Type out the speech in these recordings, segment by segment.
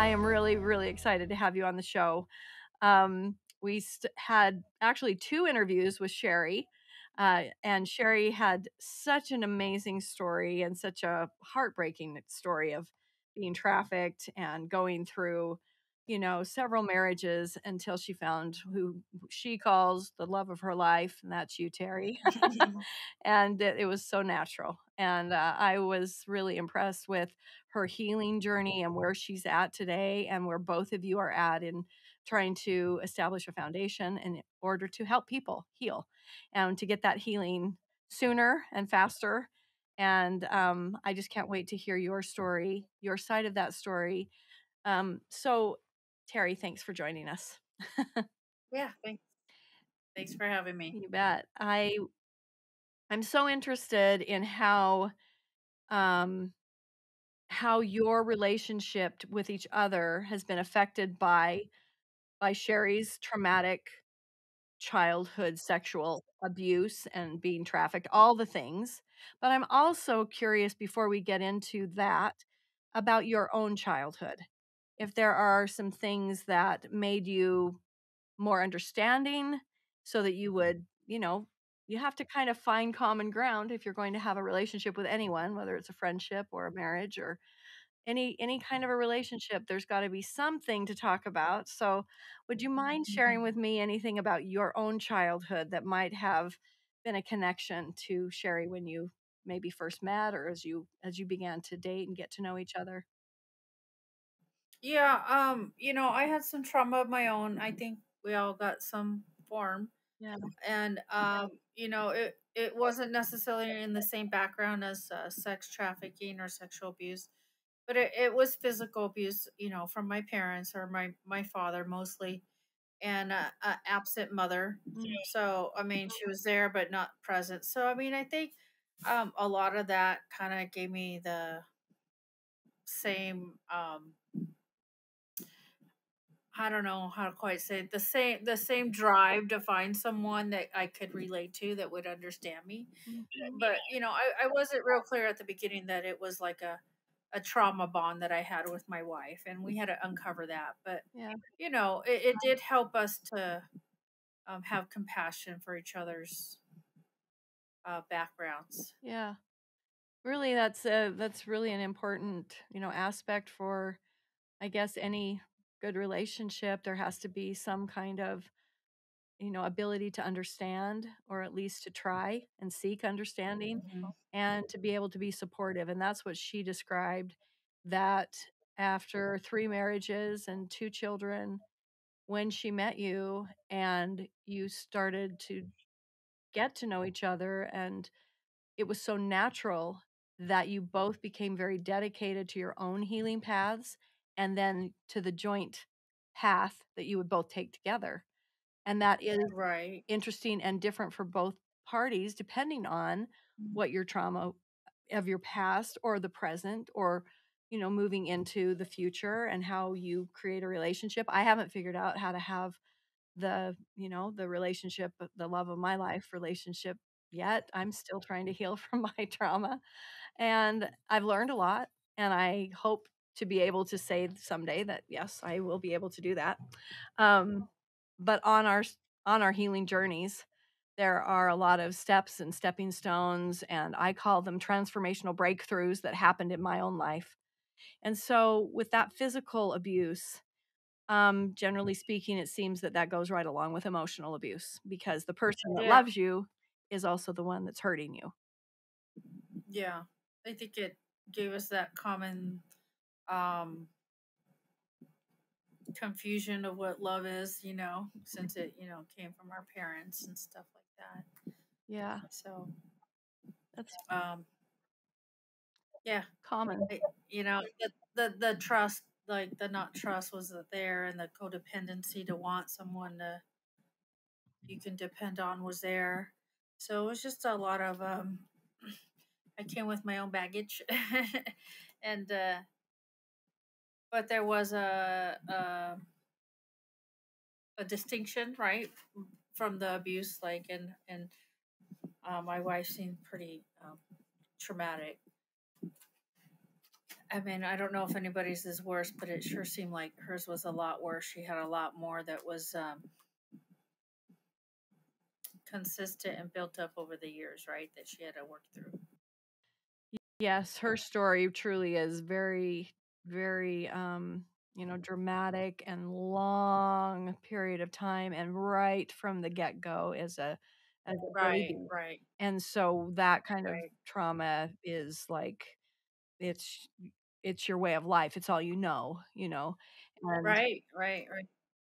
I am really, really excited to have you on the show. We had actually 2 interviews with Sherry, and Sherry had such an amazing story and such a heartbreaking story of being trafficked and going through, several marriages until she found who she calls the love of her life, and that's you, Terry. And it was so natural. And I was really impressed with her healing journey and where she's at today, and where both of you are at in trying to establish a foundation in order to help people heal and to get that healing sooner and faster. And I just can't wait to hear your story, your side of that story. So, Terry, thanks for joining us. Yeah, thanks for having me. You bet. I'm so interested in um, how your relationship with each other has been affected by Sherry's traumatic childhood sexual abuse and being trafficked, all the things. But I'm also curious, before we get into that, about your own childhood. If there are some things that made you more understanding so that you would, you have to kind of find common ground if you're going to have a relationship with anyone, whether it's a friendship or a marriage or any kind of a relationship. There's got to be something to talk about. So would you mind sharing with me anything about your own childhood that might have been a connection to Sherry when you maybe first met, or as you began to date and get to know each other? Yeah, I had some trauma of my own. I think we all got some form. Yeah. And it wasn't necessarily in the same background as sex trafficking or sexual abuse, but it was physical abuse, from my parents or my father mostly, and a absent mother. Mm. So, I mean, she was there but not present. So, I mean, I think a lot of that kind of gave me the same I don't know how to quite say it, the same drive to find someone that I could relate to that would understand me. Mm. But I wasn't real clear at the beginning that it was like a trauma bond that I had with my wife, and we had to uncover that. But Yeah. it did help us to have compassion for each other's backgrounds. Yeah. Really, that's really an important, aspect for, I guess, any good relationship. There has to be some kind of, ability to understand, or at least to try and seek understanding, Mhm. and to be able to be supportive. And that's what she described, that after 3 marriages and 2 children, when she met you and you started to get to know each other, and it was so natural that you both became very dedicated to your own healing paths, and then to the joint path that you would both take together. And that is Right. interesting and different for both parties, depending on what your trauma of your past or the present, or moving into the future, and how you create a relationship. I haven't figured out how to have the relationship, the love of my life relationship yet. I'm still trying to heal from my trauma, and I've learned a lot, and I hope to be able to say someday that yes, I will be able to do that. But on our healing journeys, there are a lot of steps and stepping stones, and I call them transformational breakthroughs that happened in my own life. And so with that physical abuse, generally speaking, it seems that that goes right along with emotional abuse, because the person that Yeah. loves you is also the one that's hurting you. Yeah. I think it gave us that common um confusion of what love is, since it, came from our parents and stuff like that. Yeah, So, that's um, yeah, common. the trust, like the not trust was there, and the codependency to want someone to you can depend on was there. So it was just a lot of I came with my own baggage, and but there was a distinction, right, from the abuse, like and my wife seemed pretty traumatic I mean, I don't know if anybody's is worse, but it sure seemed like hers was a lot worse. She had a lot more that was consistent and built up over the years, right? That she had to work through. Yes, her story truly is very, very, dramatic and long period of time, and right from the get-go as a Right, baby. right, And so that kind of right, trauma is like it's it's your way of life. It's all you know. And right.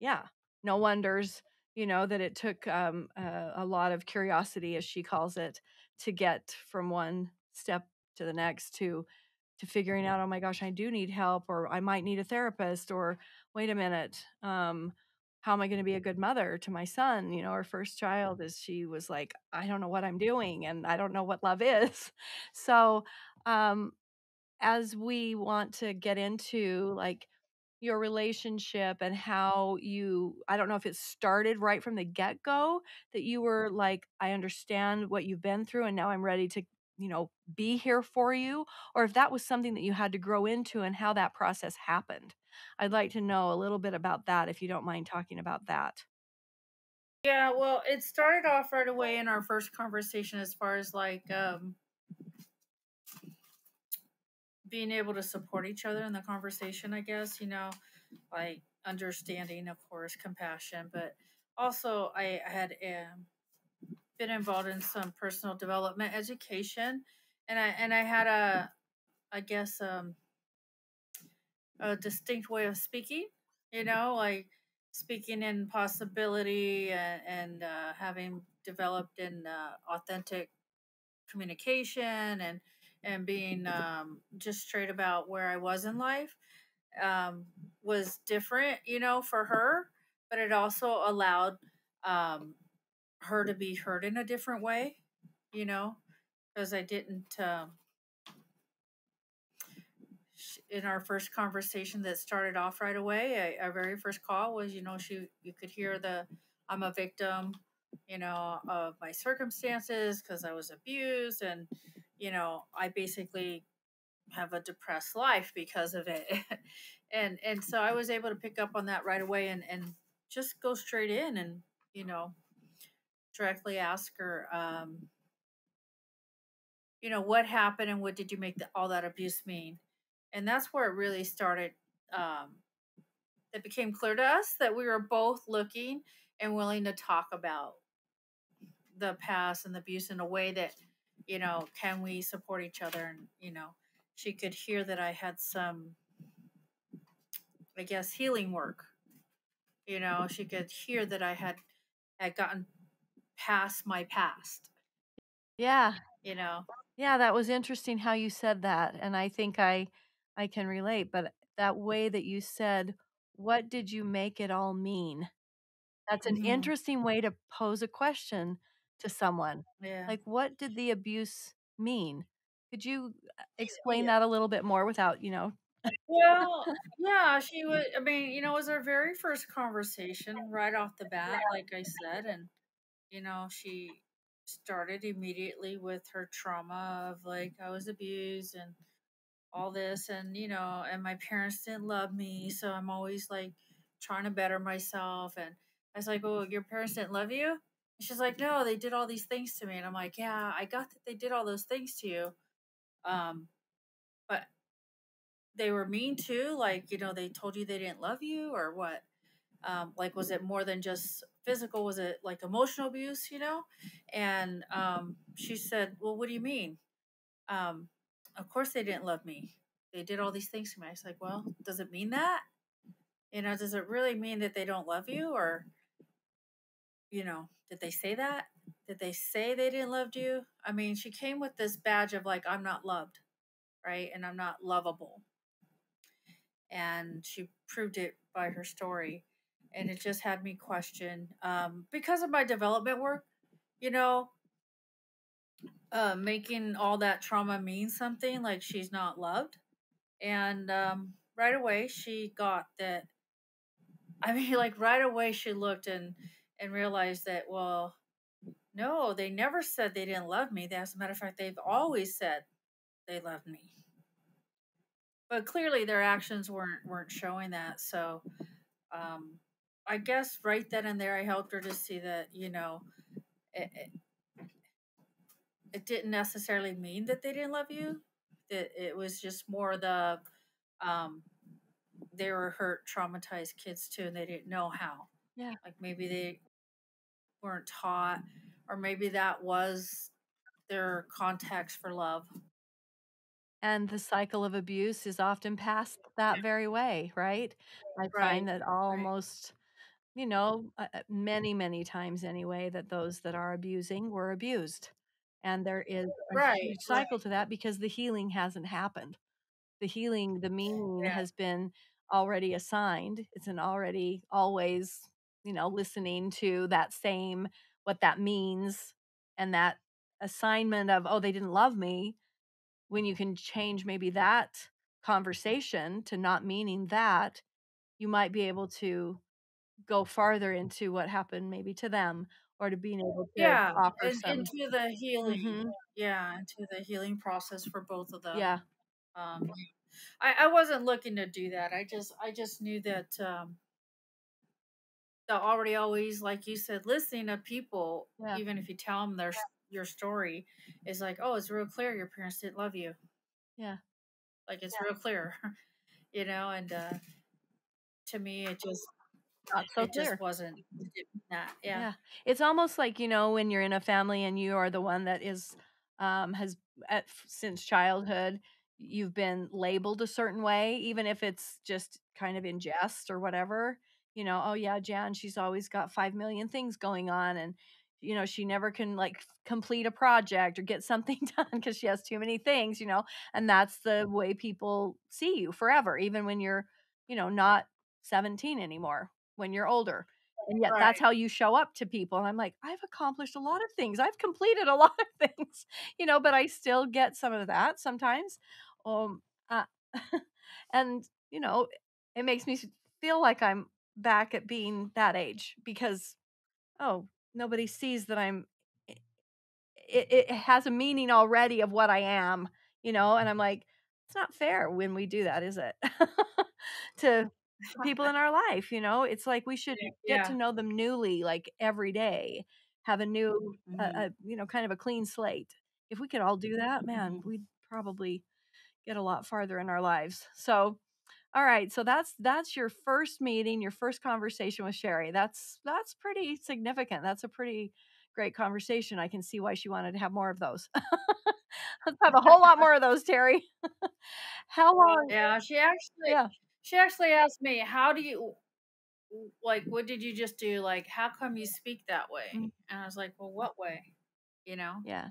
yeah, no wonders, that it took a lot of curiosity, as she calls it, to get from one step to the next to figuring out, oh my gosh, I do need help, or I might need a therapist, or wait a minute, how am I going to be a good mother to my son? Her first child is she was like, I don't know what I'm doing, and I don't know what love is. So, um, as we want to get into like your relationship and how I don't know if it started right from the get-go that you were like, I understand what you've been through and now I'm ready to, be here for you, or if that was something that you had to grow into and how that process happened. I'd like to know a little bit about that if you don't mind talking about that. Yeah, well, it started off right away in our first conversation as far as like being able to support each other in the conversation, I guess, like understanding, of course, compassion, but also I had been involved in some personal development education, and I had I guess a distinct way of speaking, like speaking in possibility and having developed in authentic communication and being just straight about where I was in life um, was different, for her, but it also allowed um, her to be heard in a different way, you know, because I didn't. In our first conversation that started off right away, our very first call was, you could hear the I'm a victim, of my circumstances because I was abused, and I basically have a depressed life because of it, and so I was able to pick up on that right away and just go straight in and you know directly ask her, what happened and what did you make all that abuse mean, and that's where it really started. Um, it became clear to us that we were both looking and willing to talk about the past and the abuse in a way that, can we support each other? And, she could hear that I had some, I guess, healing work. She could hear that had gotten past my past, Yeah. you know. Yeah, that was interesting how you said that, and I think I can relate, but that way that you said, "What did you make it all mean?" That's an Hmm. interesting way to pose a question to someone. Yeah. Like, what did the abuse mean? Could you explain Yeah. that a little bit more without, Well, yeah, she was, I mean, it was our very first conversation right off the bat, like I said. And she started immediately with her trauma of like I was abused and all this, and and my parents didn't love me, so I'm always like trying to better myself. And I was like, "Oh, your parents didn't love you?" And she's like, "No, they did all these things to me." And I'm like, "Yeah, I got that they did all those things to you, um, but they were mean too. Like, they told you they didn't love you, or what?" Like, was it more than just physical? Was it like emotional abuse, And she said, "Well, what do you mean?" um, of course they didn't love me. They did all these things to me. I was like, "Well, does it mean that? Does it really mean that they don't love you? Or, did they say that? Did they say they didn't love you?" I mean, she came with this badge of like, I'm not loved, right? And I'm not lovable. And she proved it by her story. And it just had me question, because of my development work, you know, making all that trauma mean something, like she's not loved. And right away, she got that. I mean, like right away, she looked and realized that, well, no, they never said they didn't love me. As a matter of fact, they've always said they loved me. but clearly their actions weren't showing that. So um, I guess right then and there, I helped her to see that it, it didn't necessarily mean that they didn't love you. That it was just more um, they were hurt, traumatized kids too, and they didn't know how. Yeah. Like maybe they weren't taught, or maybe that was their context for love. And the cycle of abuse is often passed that very way, right? I Right, find that right, almost, many, many times anyway, that those that are abusing were abused. And there is a right, huge cycle right. to that because the healing hasn't happened. The healing, the meaning Yeah, has been already assigned. It's an already always, listening to that same what that means and that assignment of, oh, they didn't love me, when you can change maybe that conversation to not meaning that, you might be able to go farther into what happened maybe to them or to being able to yeah, offer and some. into the healing. Mhm. Yeah, into the healing process for both of them. Yeah. Um, I wasn't looking to do that. I just knew that they're already always, like you said, listening to people, Yeah. even if you tell them your story, is like, oh, it's real clear your parents didn't love you. Yeah. Like it's real clear, and to me, Not so it just clear. wasn't it didn't mean that. Yeah, Yeah. It's almost like, when you're in a family and you are the one that is, has since childhood, you've been labeled a certain way, even if it's just kind of in jest or whatever. Oh yeah, Jan, she's always got 5 million things going on. And, she never can like complete a project or get something done because she has too many things. And that's the way people see you forever, even when you're, not 17 anymore, when you're older, and yet that's right. how you show up to people, and I'm like, "I've accomplished a lot of things. I've completed a lot of things," but I still get some of that sometimes. Um, uh, and, it makes me feel like I'm back at being that age because, oh, nobody sees that it has a meaning already of what I am, and I'm like, "It's not fair when we do that, is it?" To people in our life, it's like we should get to Yeah. know them newly, like, every day, have a new, Hmm. kind of a clean slate. If we could all do that, man, Hmm. we'd probably get a lot farther in our lives. So, all right, so that's your first meeting, your first conversation with Sherry. That's pretty significant. That's a pretty great conversation. I can see why she wanted to have more of those. Let's have a whole lot more of those, Terry. How long? Yeah, Yeah. she actually asked me, "How do you like? What did you just do? Like, how come you speak that Mm, way?" And I was like, "Well, what way?" You know. yeah.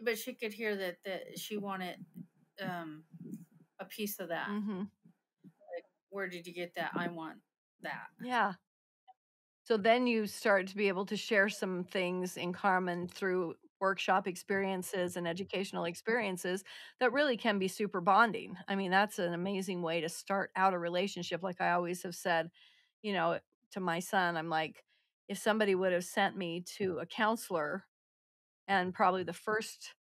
But she could hear that she wanted um a piece of that. Mhm. Like, where did you get that? I want that. Yeah. So then you start to be able to share some things in common through workshop experiences and educational experiences that really can be super bonding. I mean, that's an amazing way to start out a relationship. Like I always have said, you know, to my son, I'm like, if somebody would have sent me to a counselor and probably the first,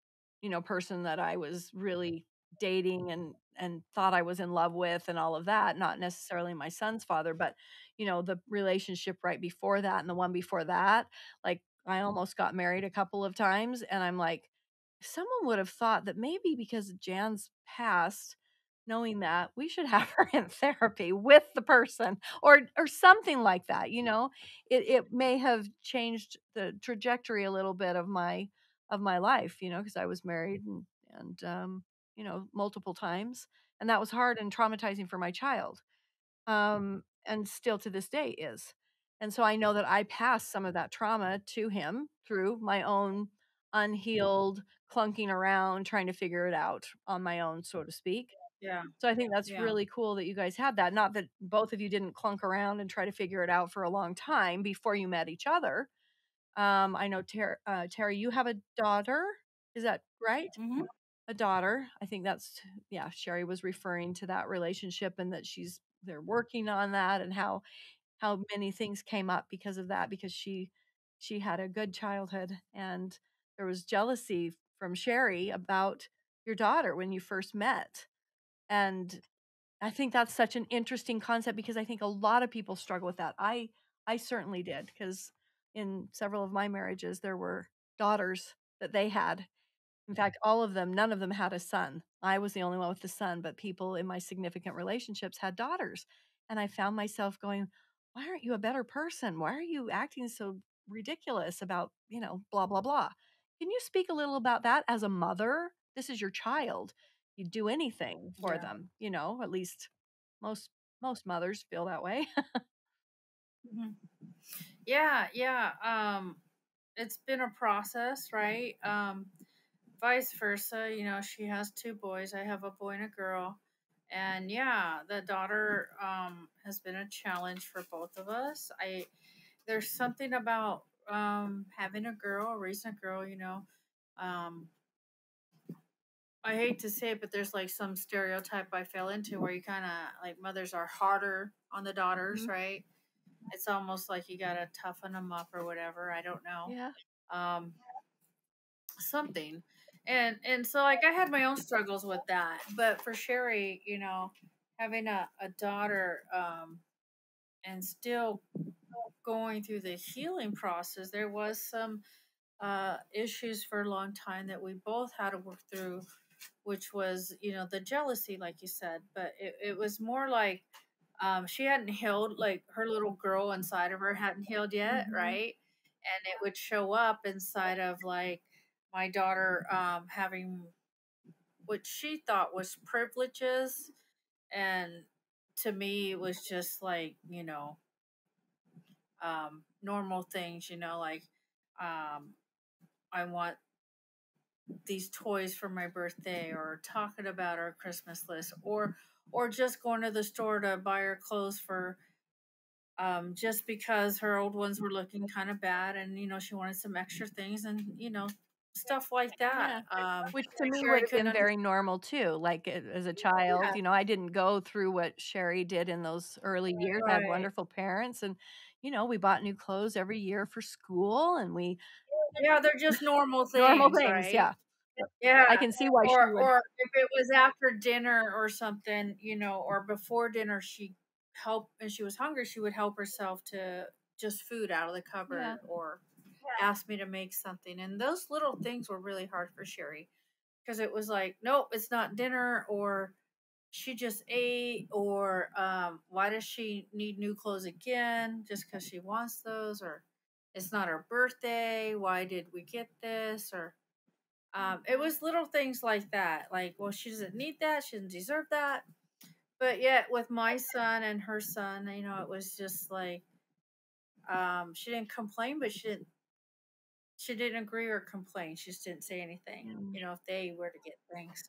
person that I was really dating and thought I was in love with and all of that, not necessarily my son's father, but the relationship right before that and the one before that, like I almost got married a couple of times and I'm like, someone would have thought that maybe because of Jan's past, knowing that we should have her in therapy with the person or something like that. It may have changed the trajectory a little bit of my life, because I was married and multiple times, and that was hard and traumatizing for my child, and still to this day is. And so I know that I passed some of that trauma to him through my own unhealed clunking around, trying to figure it out on my own, so to speak. Yeah, So I think that's yeah. really cool that you guys had that. Not that both of you didn't clunk around and try to figure it out for a long time before you met each other. I know Terry, you have a daughter. Is that right? Hmm. A daughter. I think that's, yeah, Sherry was referring to that relationship and that they're working on that and how many things came up because of that because she had a good childhood and there was jealousy from Sherry about your daughter when you first met. And I think that's such an interesting concept because I think a lot of people struggle with that. I certainly did, because in several of my marriages there were daughters that they had. In fact, all of them, none of them had a son. I was the only one with a son, but people in my significant relationships had daughters. And I found myself going, why aren't you a better person? Why are you acting so ridiculous about, blah, blah, blah? Can you speak a little about that as a mother? This is your child. You'd do anything for Yeah. them, at least most most mothers feel that way. Mhm. Yeah, yeah. It's been a process, right? Vice versa, she has two boys. I have a boy and a girl. And yeah, the daughter has been a challenge for both of us. I There's something about having a girl, raising a girl, Um I hate to say it, but there's like some stereotype I fell into where you kind of like mothers are harder on the daughters, Mhm. right? It's almost like you got to toughen them up or whatever. I don't know. Yeah. Um, Something. And so like I had my own struggles with that. But for Sherry, having a daughter and still going through the healing process, there was some issues for a long time that we both had to work through, which was, the jealousy, like you said. But it was more like she hadn't healed, like her little girl inside of her hadn't healed yet, Mhm. right? And it would show up inside of like my daughter having what she thought was privileges. And to me, it was just like, normal things, like um, I want these toys for my birthday, or talking about our Christmas list, or just going to the store to buy her clothes for just because her old ones were looking kind of bad, and she wanted some extra things, and stuff like that. Yeah. Which to me would Sherry have couldn't been understand. very normal too. Like as a child, Yeah, I didn't go through what Sherry did in those early years. I had right. wonderful parents, and we bought new clothes every year for school, and we Yeah, they're just normal normal things, things. right? Yeah. Yeah. I can see why she would. Or if it was after dinner or something, or before dinner, she helped, and she was hungry, she would help herself to just food out of the Yeah. cupboard, or ask me to make something. And those little things were really hard for Sherry, because it was like, nope, it's not dinner, or she just ate, or why does she need new clothes again just because she wants those, or it's not her birthday, why did we get this, or it was little things like that, like, well, she doesn't need that, she doesn't deserve that. But yet with my son and her son, it was just like she didn't complain, but she didn't agree or complain. She just didn't say anything, Mm. if they were to get things.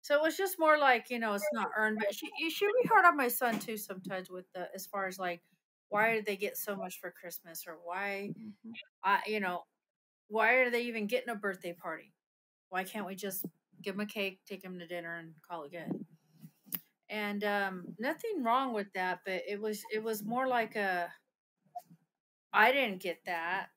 So it was just more like, it's not earned. But she would be hard on my son too sometimes with the, as far as like, why did they get so much for Christmas, or why, Mhm. I, why are they even getting a birthday party? Why can't we just give them a cake, take them to dinner, and call it good? And nothing wrong with that, but it was more like a, I didn't get that.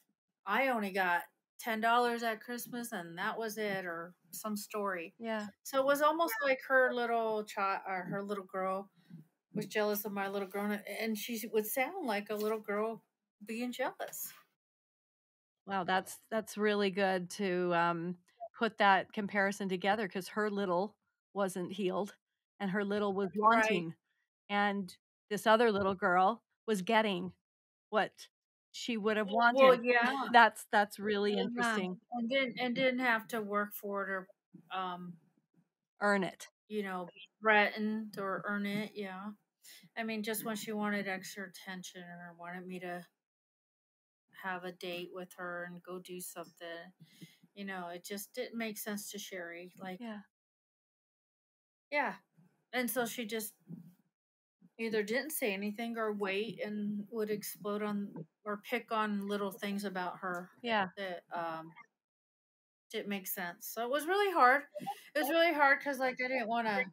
I only got $10 at Christmas, and that was it, or some story. Yeah. So it was almost like her little child, or her little girl, was jealous of my little girl, and she would sound like a little girl being jealous. Wow, that's really good to put that comparison together, because her little wasn't healed, and her little was Right. wanting, and this other little girl was getting what she would have Well, wanted. yeah, That's really yeah, interesting. and didn't have to work for it, or Earn it. be threatened or earn it. Yeah, I mean, just when she wanted extra attention, or wanted me to have a date with her and go do something, it just didn't make sense to Sherry. Like, Yeah. yeah. And so she just either didn't say anything, or wait, and would explode on, or pick on little things about her Yeah. that didn't make sense. So it was really hard. It was really hard because, like, I didn't want to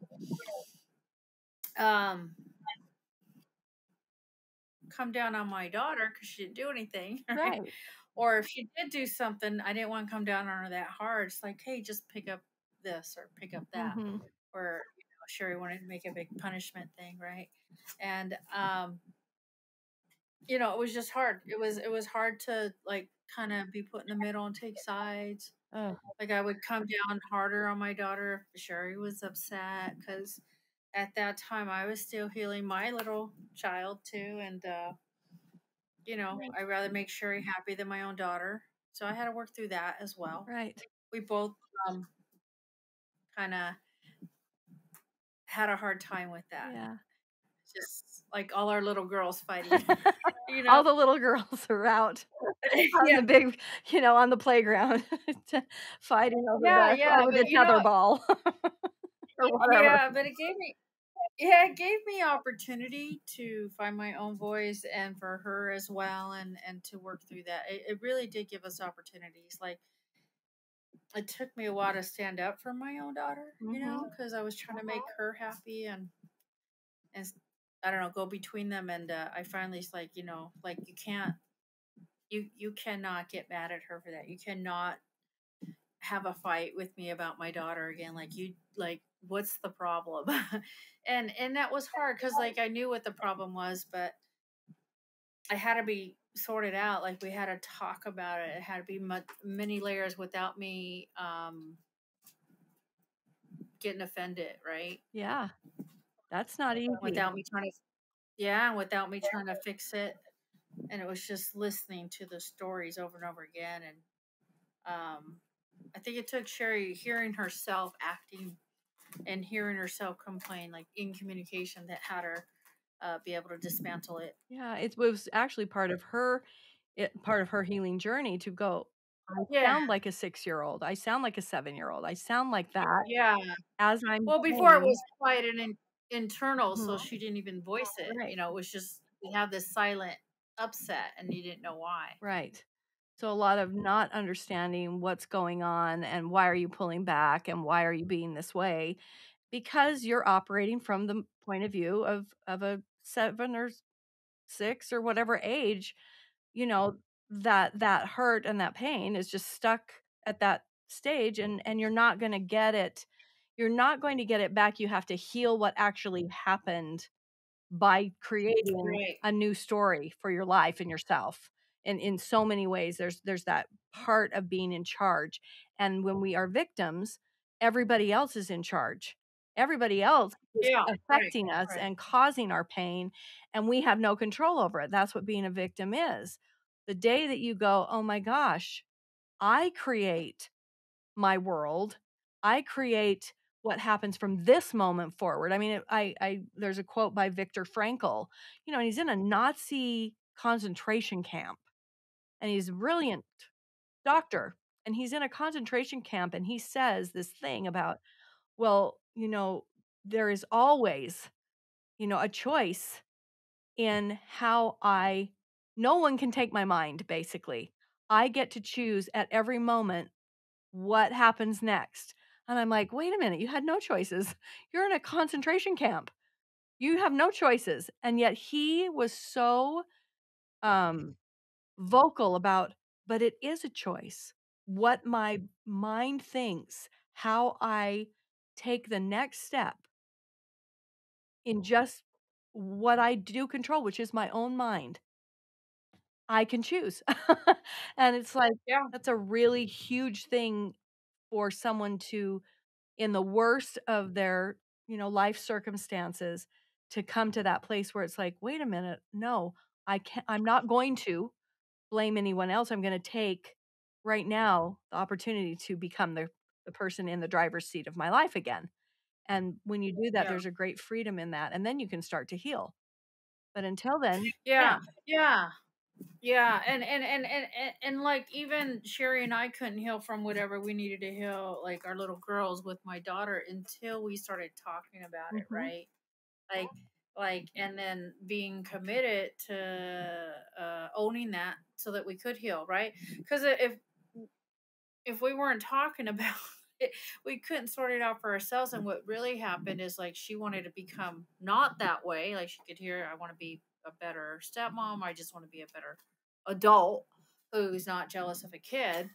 come down on my daughter because she didn't do anything, right? Right. Or if she did do something, I didn't want to come down on her that hard. It's like, hey, just pick up this or pick up that. Mhm. Or Sherry wanted to make a big punishment thing, right? And it was just hard. It was hard to like kind of be put in the middle and take sides. Oh, Like I would come down harder on my daughter if Sherry was upset because at that time I was still healing my little child too, and I'd rather make Sherry happy than my own daughter. So I had to work through that as well. right. We both kind of had a hard time with that. Yeah. Just like all our little girls fighting, you know? All the little girls are out on the Yeah. big, on the playground fighting over Yeah, yeah, over but the tether ball or whatever. yeah, but it gave me opportunity to find my own voice and for her as well, and to work through that. It really did give us opportunities. Like it took me a while to stand up for my own daughter, Mhm. because I was trying to make her happy and I don't know, go between them. And I finally was like, like you cannot get mad at her for that. You cannot have a fight with me about my daughter again. Like what's the problem? And that was hard because like I knew what the problem was, but I had to be sorted out. Like we had to talk about it. It had to be many layers without me getting offended, right? Yeah. That's not easy. Without me trying to, yeah, without me trying to fix it. And it was just listening to the stories over and over again. And I think it took Sherry hearing herself acting and hearing herself complain, like in communication, that had her be able to dismantle it. Yeah, it was actually part of her healing journey to go, "I Yeah, sound like a 6-year-old. I sound like a 7-year-old. I sound like that yeah. as I'm Well, before it saying." was quiet and internal, so Mhm. she didn't even voice it. Right. It was just we have this silent upset, and you didn't know why. Right. So a lot of not understanding what's going on and why are you pulling back and why are you being this way? Because you're operating from the point of view of a 7 or 6 or whatever age, you know, that hurt and that pain is just stuck at that stage, and you're not gonna get it. You're not going to get it back. You have to heal what actually happened by creating Right. a new story for your life and yourself. And in so many ways, there's that part of being in charge. And when we are victims, everybody else is in charge. Everybody else is Yeah. Right. affecting us Right. and causing our pain, and we have no control over it. That's what being a victim is. The day that you go, "Oh my gosh, I create my world. I create what happens from this moment forward." I mean, I there's a quote by Viktor Frankl, and he's in a Nazi concentration camp, and he's a brilliant doctor, and he's in a concentration camp, and he says this thing about, well, there is always, a choice in how no one can take my mind, basically. I get to choose at every moment what happens next. And I'm like, wait a minute, you had no choices. You're in a concentration camp. You have no choices. And yet he was so um, vocal about, but it is a choice. What my mind thinks, how I take the next step in just what I do control, which is my own mind. I can choose. And it's like, Yeah. that's a really huge thing for someone to, in the worst of their, life circumstances, to come to that place where it's like, "Wait a minute, no, I'm not going to blame anyone else. I'm gonna take right now the opportunity to become the person in the driver's seat of my life again." And when you do that, Yeah. there's a great freedom in that, and then you can start to heal. But until then, you Yeah. can't. Yeah. Yeah, and like even Sherry and I couldn't heal from whatever we needed to heal, like our little girls with my daughter, until we started talking about it, Mhm. right? Like, and then being committed to owning that so that we could heal, right? Because if we weren't talking about it, we couldn't sort it out for ourselves. And what really happened is like she wanted to become not that way. Like she could hear, I want to be a better stepmom. I just want to be a better adult who's not jealous of a kid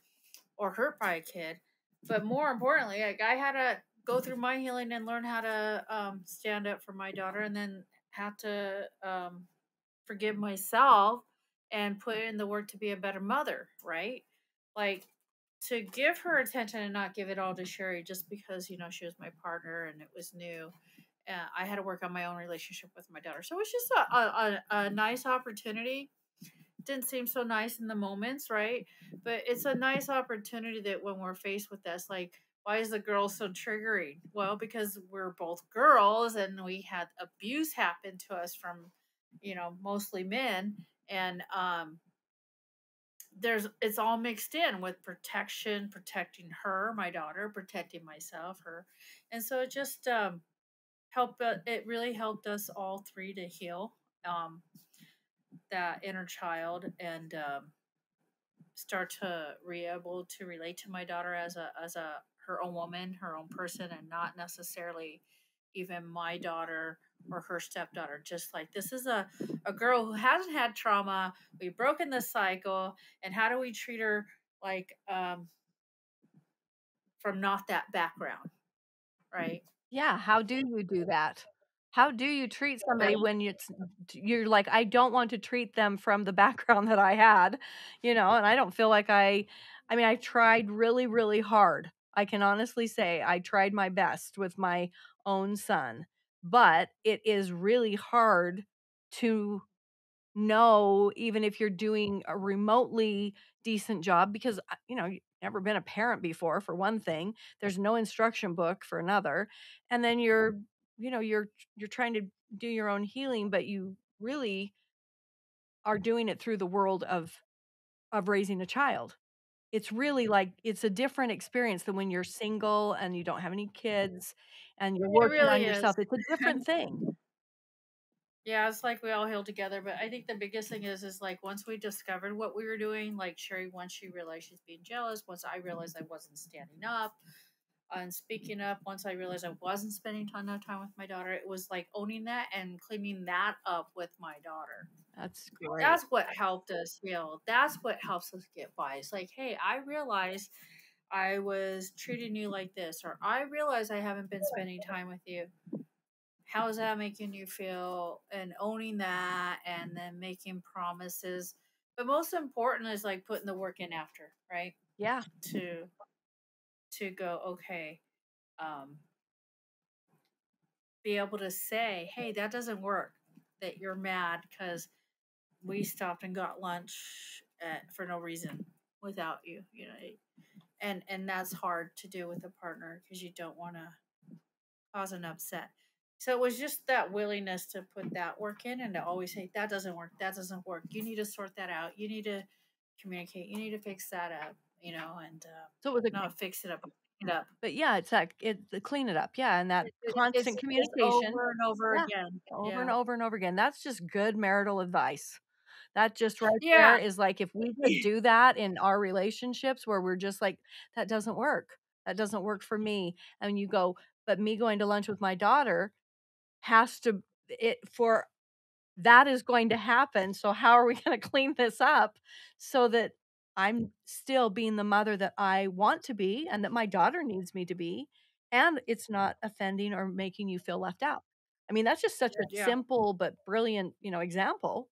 or hurt by a kid. But more importantly, like I had to go through my healing and learn how to stand up for my daughter, and then have to forgive myself and put in the work to be a better mother, right? Like, to give her attention and not give it all to Sherry just because, she was my partner and it was new. I had to work on my own relationship with my daughter. So it was just a nice opportunity. Didn't seem so nice in the moments, right? But it's a nice opportunity that when we're faced with this, like, why is the girl so triggering? Well, because we're both girls and we had abuse happen to us from, mostly men. And it's all mixed in with protection, protecting her, my daughter, protecting myself, her. And so it just helped, it really helped us all three to heal that inner child, and start to be able to relate to my daughter as a her own woman, her own person, and not necessarily even my daughter or her stepdaughter. Just like, this is a girl who hasn't had trauma. We've broken the cycle, and how do we treat her like from not that background, right? Yeah, how do you do that? How do you treat somebody Right. when you're like, "I don't want to treat them from the background that I had," and I don't feel like I mean, I tried really, really hard. I can honestly say I tried my best with my own son, but it is really hard to know, even if you're doing a remotely decent job, because you've never been a parent before, for one thing. There's no instruction book for another. And then you're trying to do your own healing, but you really are doing it through the world of raising a child. It's really like, it's a different experience than when you're single and you don't have any kids and you're It working really on is. yourself. It's a different thing. Yeah, it's like we all heal together. But I think the biggest thing is like, once we discovered what we were doing, like Sherry, once she realized she's being jealous, once I realized I wasn't standing up and speaking up, once I realized I wasn't spending enough time with my daughter, it was like owning that and cleaning that up with my daughter. That's great. That's what helped us heal. That's what helps us get by. It's like, hey, I realized I was treating you like this, or I realize I haven't been spending time with you. How is that making you feel? And owning that, and then making promises. But most important is like putting the work in after, right? Yeah. To go, okay, um, be able to say, hey, that doesn't work. That you're mad because we stopped and got lunch for no reason without you, and that's hard to do with a partner because you don't want to cause an upset. So it was just that willingness to put that work in and to always say, that doesn't work. That doesn't work. You need to sort that out. You need to communicate. You need to fix that up, and So it was a not fix it up, clean it up. But yeah, it's like the clean it up, yeah, and that constant It's communication. over and over Yeah, again. over and Yeah. over and over again. That's just good marital advice. That just right there Yeah. is like, if we just do that in our relationships where we're just like, "That doesn't work. That doesn't work for me." And you go, "But me going to lunch with my daughter has to it for that is going to happen. So how are we going to clean this up so that I'm still being the mother that I want to be and that my daughter needs me to be, and it's not offending or making you feel left out." I mean, that's just such a Yeah. simple but brilliant, example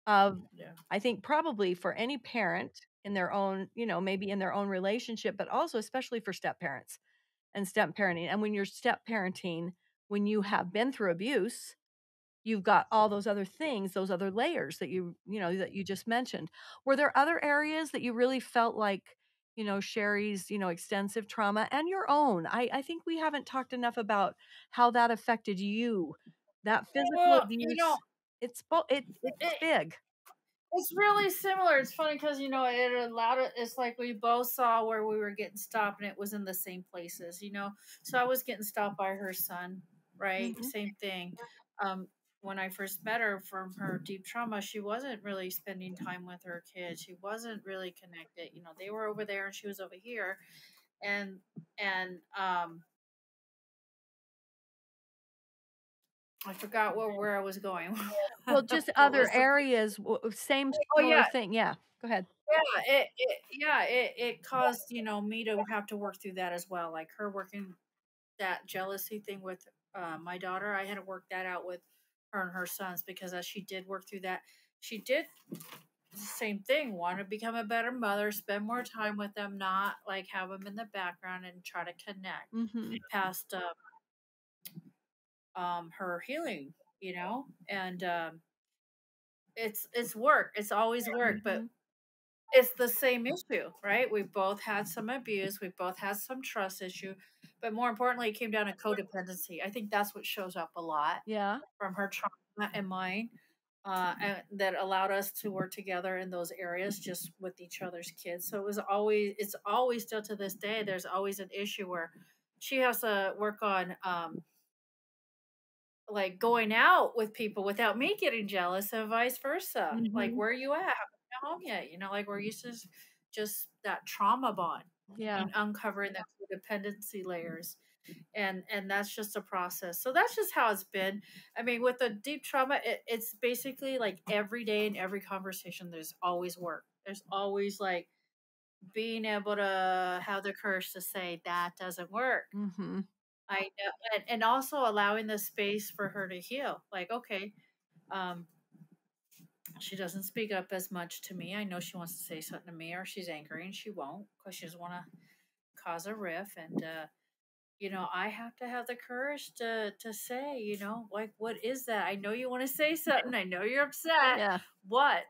of, Yeah. I think, probably for any parent in their own, maybe in their own relationship, but also especially for step parents and step parenting. And when you're step parenting, when you have been through abuse, you've got all those other things, those other layers that that you just mentioned. Were there other areas that you really felt like, Sherry's, extensive trauma and your own? I think we haven't talked enough about how that affected you. That physical Well, abuse, it's it, big. it's really similar. It's funny because it allowed it. It's like we both saw where we were getting stopped, and it was in the same places. So I was getting stopped by her son, right? Mhm. Same thing. Um, when I first met her from her deep trauma, she wasn't really spending time with her kids. She wasn't really connected. They were over there and she was over here, and and I forgot where I was going. Well, just What other was the? areas, same Oh similar yeah, thing. Yeah, go ahead. yeah, it caused me to have to work through that as well, like her working that jealousy thing with my daughter, I had to work that out with her and her sons, because as she did work through that, she did the same thing, want to become a better mother, spend more time with them, not like have them in the background, and try to connect Mm-hmm. past her healing, and it's work. It's always work, but Mm-hmm. it's the same issue, right? We both had some abuse, we both had some trust issue, but more importantly, it came down to codependency. I think that's what shows up a lot Yeah. from her trauma and mine, and that allowed us to work together in those areas just with each other's kids. So it's always still to this day, there's always an issue where she has to work on like going out with people without me getting jealous and vice versa. Like, Mm-hmm. where are you at? Haven't been home yet? Like we're used to just that trauma bond Yeah. and uncovering the codependency layers. And that's just a process. So that's just how it's been. I mean, with the deep trauma, it's basically like every day in every conversation, there's always work. There's always like being able to have the courage to say that doesn't work. Mm-hmm. I know, and also allowing the space for her to heal. Like, okay, um, she doesn't speak up as much to me. I know she wants to say something to me, or she's angry and she won't because she doesn't want to cause a riff. And I have to have the courage to say, like, what is that? I know you want to say something. I know you're upset. Yeah. What?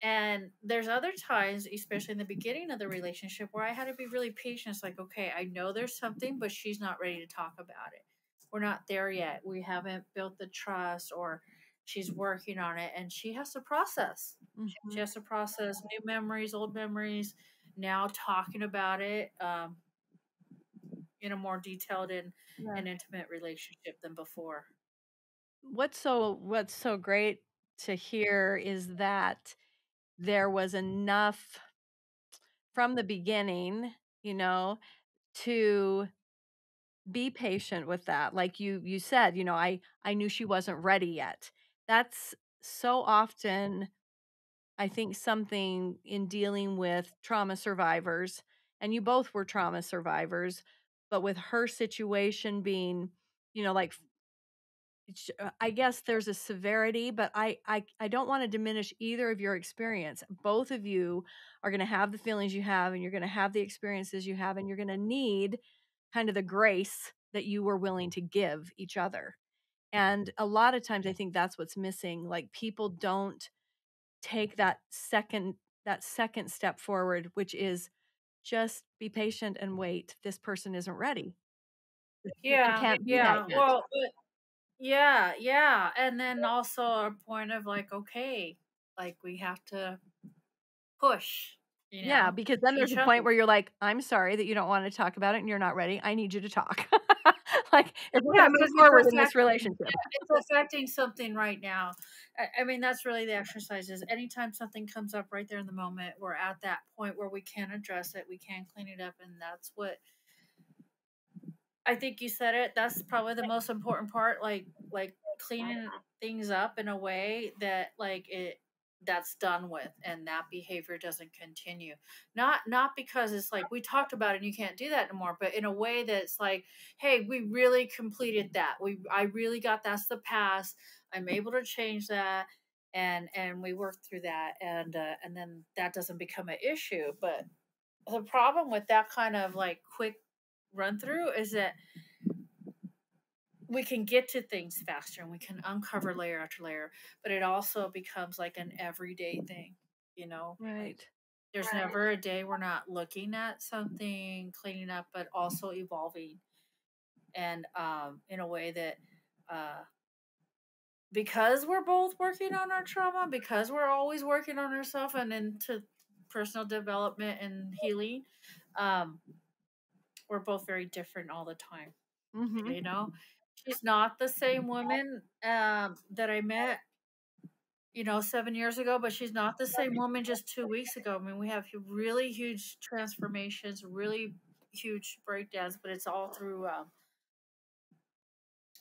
And there's other times, especially in the beginning of the relationship, where I had to be really patient. It's like, okay, I know there's something, but she's not ready to talk about it. We're not there yet. We haven't built the trust, or she's working on it, and she has to process. Mm-hmm. She has to process new memories, old memories, now talking about it in a more detailed Yeah. and intimate relationship than before. What's so great to hear is that there was enough from the beginning, you know, to be patient with that. Like you said, I knew she wasn't ready yet. That's so often I think something in dealing with trauma survivors, and you both were trauma survivors, but with her situation being, like I guess there's a severity, but I don't want to diminish either of your experience. Both of you are going to have the feelings you have, and you're going to have the experiences you have, and you're going to need kind of the grace that you were willing to give each other. And a lot of times I think that's what's missing. Like people don't take that second step forward, which is just be patient and wait. This person isn't ready. This person Yeah, can't be that yeah. yet. Well, yeah, yeah. And then also a point of like, okay, like we have to push, Yeah, because then there's each a other. point where you're like, "I'm sorry that you don't wanna talk about it and you're not ready. I need you to talk." Like, if we're Yeah, gonna move because forward in this relationship. it's affecting something right now. I mean, that's really the exercise. Is anytime something comes up right there in the moment, we're at that point where we can address it, we can clean it up, and that's what I think you said it. That's probably the most important part. Like cleaning things up in a way that that's done with, and that behavior doesn't continue. Not because it's like we talked about it and you can't do that anymore, but in a way that's like, hey, we really completed that. I really got that's the past. I'm able to change that, and we worked through that, and then that doesn't become an issue. But the problem with that kind of like quick run through is that we can get to things faster and we can uncover layer after layer, but it also becomes like an everyday thing, like Right. there's never a day we're not looking at something, cleaning up, but also evolving, and in a way that uh because we're both working on our trauma, because we're always working on ourselves and into personal development and healing, um we're both very different all the time. Mhm. you know she's not the same woman that I met 7 years ago, but she's not the same woman just 2 weeks ago. I mean, we have really huge transformations, really huge breakdowns, but it's all through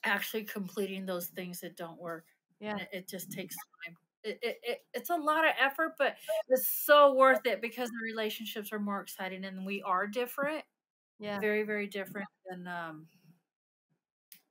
actually completing those things that don't work, Yeah. and it just takes time. It's a lot of effort, but it's so worth it because the relationships are more exciting and we are different, Yeah. very very different than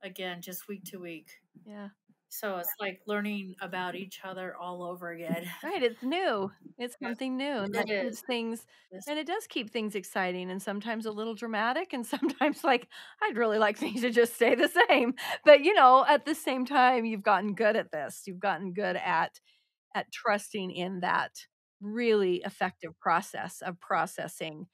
again, just week to week. Yeah. So it's like learning about each other all over again. Right, it's new. It's something new, and It that is. keeps things This, and it does keep things exciting and sometimes a little dramatic and sometimes, like, I'd really like things to just stay the same. But, at the same time, you've gotten good at this. You've gotten good at trusting in that really effective process of processing,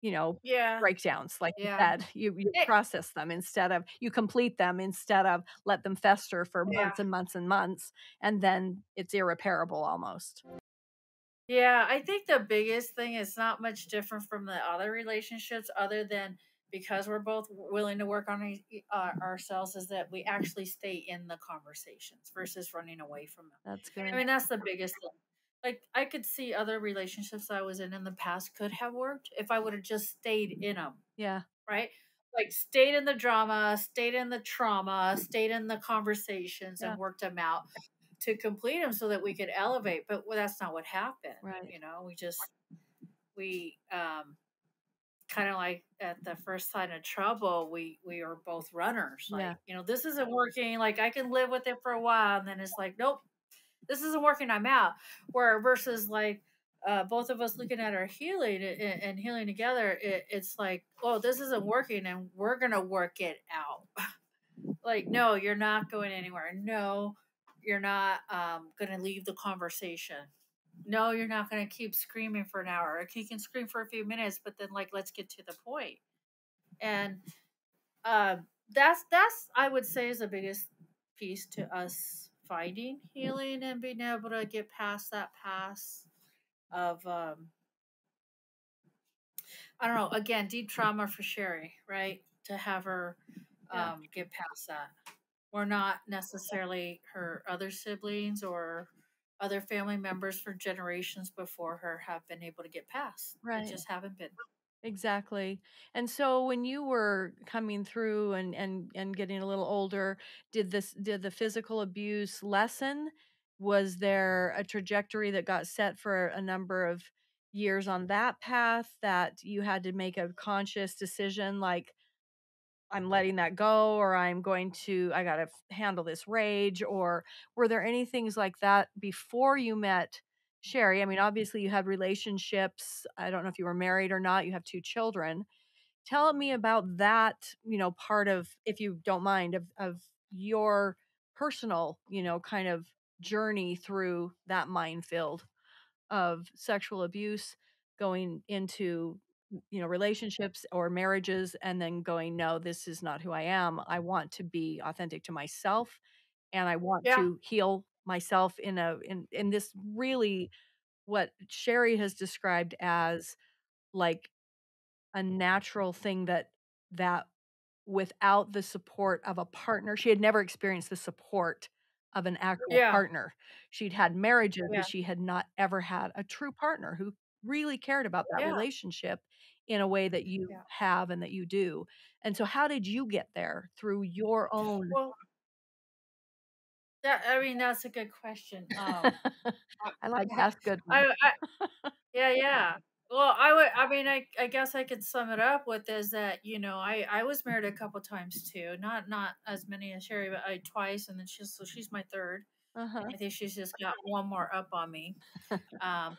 you know, yeah, breakdowns, like you yeah, said. You it, process them instead of you complete them instead of let them fester for yeah. months and months and months, and then it's irreparable almost. Yeah, I think the biggest thing is not much different from the other relationships, other than because we're both willing to work on ourselves, is that we actually stay in the conversations versus running away from them. That's I good. mean, that's the biggest thing. Like, I could see other relationships I was in the past could have worked if I would have just stayed in them, Yeah, right? Like, stayed in the drama, stayed in the trauma, stayed in the conversations yeah, and worked them out to complete them so that we could elevate. But that's not what happened. right. You know, we kind of like at the first sign of trouble, we are both runners. Yeah, Like, this isn't working. Like, I can live with it for a while, and then it's like, nope, this isn't working. I'm out. Where versus like both of us looking at our healing and healing together, it's like, oh, this isn't working, and we're gonna work it out. Like, no, you're not going anywhere. No, you're not going to leave the conversation. No, you're not going to keep screaming for an hour. Or you can scream for a few minutes, but then, like, let's get to the point. And that's I would say is the biggest piece to us finding healing and being able to get past that pass of I don't know. Again, deep trauma for Sherry, right? To have her yeah, get past that. We're not necessarily her other siblings or other family members for generations before her have been able to get past. They right. just haven't been. Exactly. And so when you were coming through and getting a little older, did the physical abuse lessen? Was there a trajectory that got set for a number of years on that path that you had to make a conscious decision like I'm letting that go or I got to handle this rage or were there any things like that before you met Sherry? I mean, obviously you had relationships. I don't know if you were married or not. You have two children. Tell me about that, part of, if you don't mind, of your personal, kind of journey through that minefield of sexual abuse going into relationships or marriages and then going no, this is not who I am. I want to be authentic to myself and I want Yeah, to heal myself in this really what Sherry has described as like a natural thing that without the support of a partner she had never experienced the support of an actual yeah, partner. She'd had marriages, yeah, but she had not ever had a true partner who really cared about that yeah, relationship in a way that you yeah. have and that you do. And so how did you get there through your own Well, I mean, that's a good question. I like to ask good ones. I yeah, yeah. Well, I would. I mean, I guess I could sum it up with is that I was married a couple times too. Not as many as Sherry, but I twice, and then she's my third. Uh-huh. I think she's just got one more up on me. Um,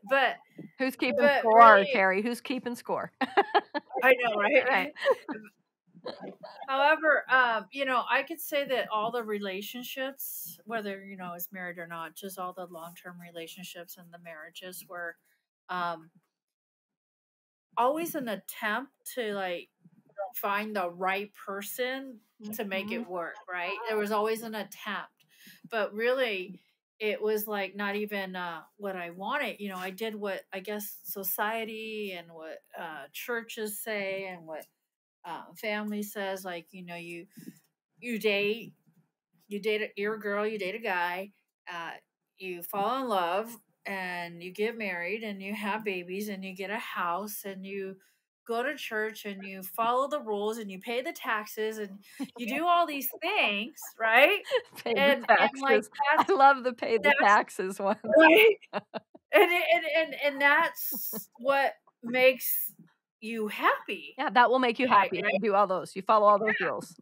but Who's keeping but score, really, Terry? Who's keeping score? I know, Right. right? However, I could say that all the relationships, whether is married or not, just all the long term relationships and the marriages were um, always an attempt to like find the right person to make Mhm. it work. Right? There was always an attempt, but really, it was like not even what I wanted. I did what I guess society and what churches say and what family says. Like you date you're a girl, you date a guy, uh, you fall in love and you get married and you have babies and you get a house and you go to church and you follow the rules and you pay the taxes and you do all these things, right? Pay the And like taxes. I love the pay the that's taxes one. right. And that's what makes you happy. Yeah, that will make you Right, happy if right, you do all those. You follow all those rules.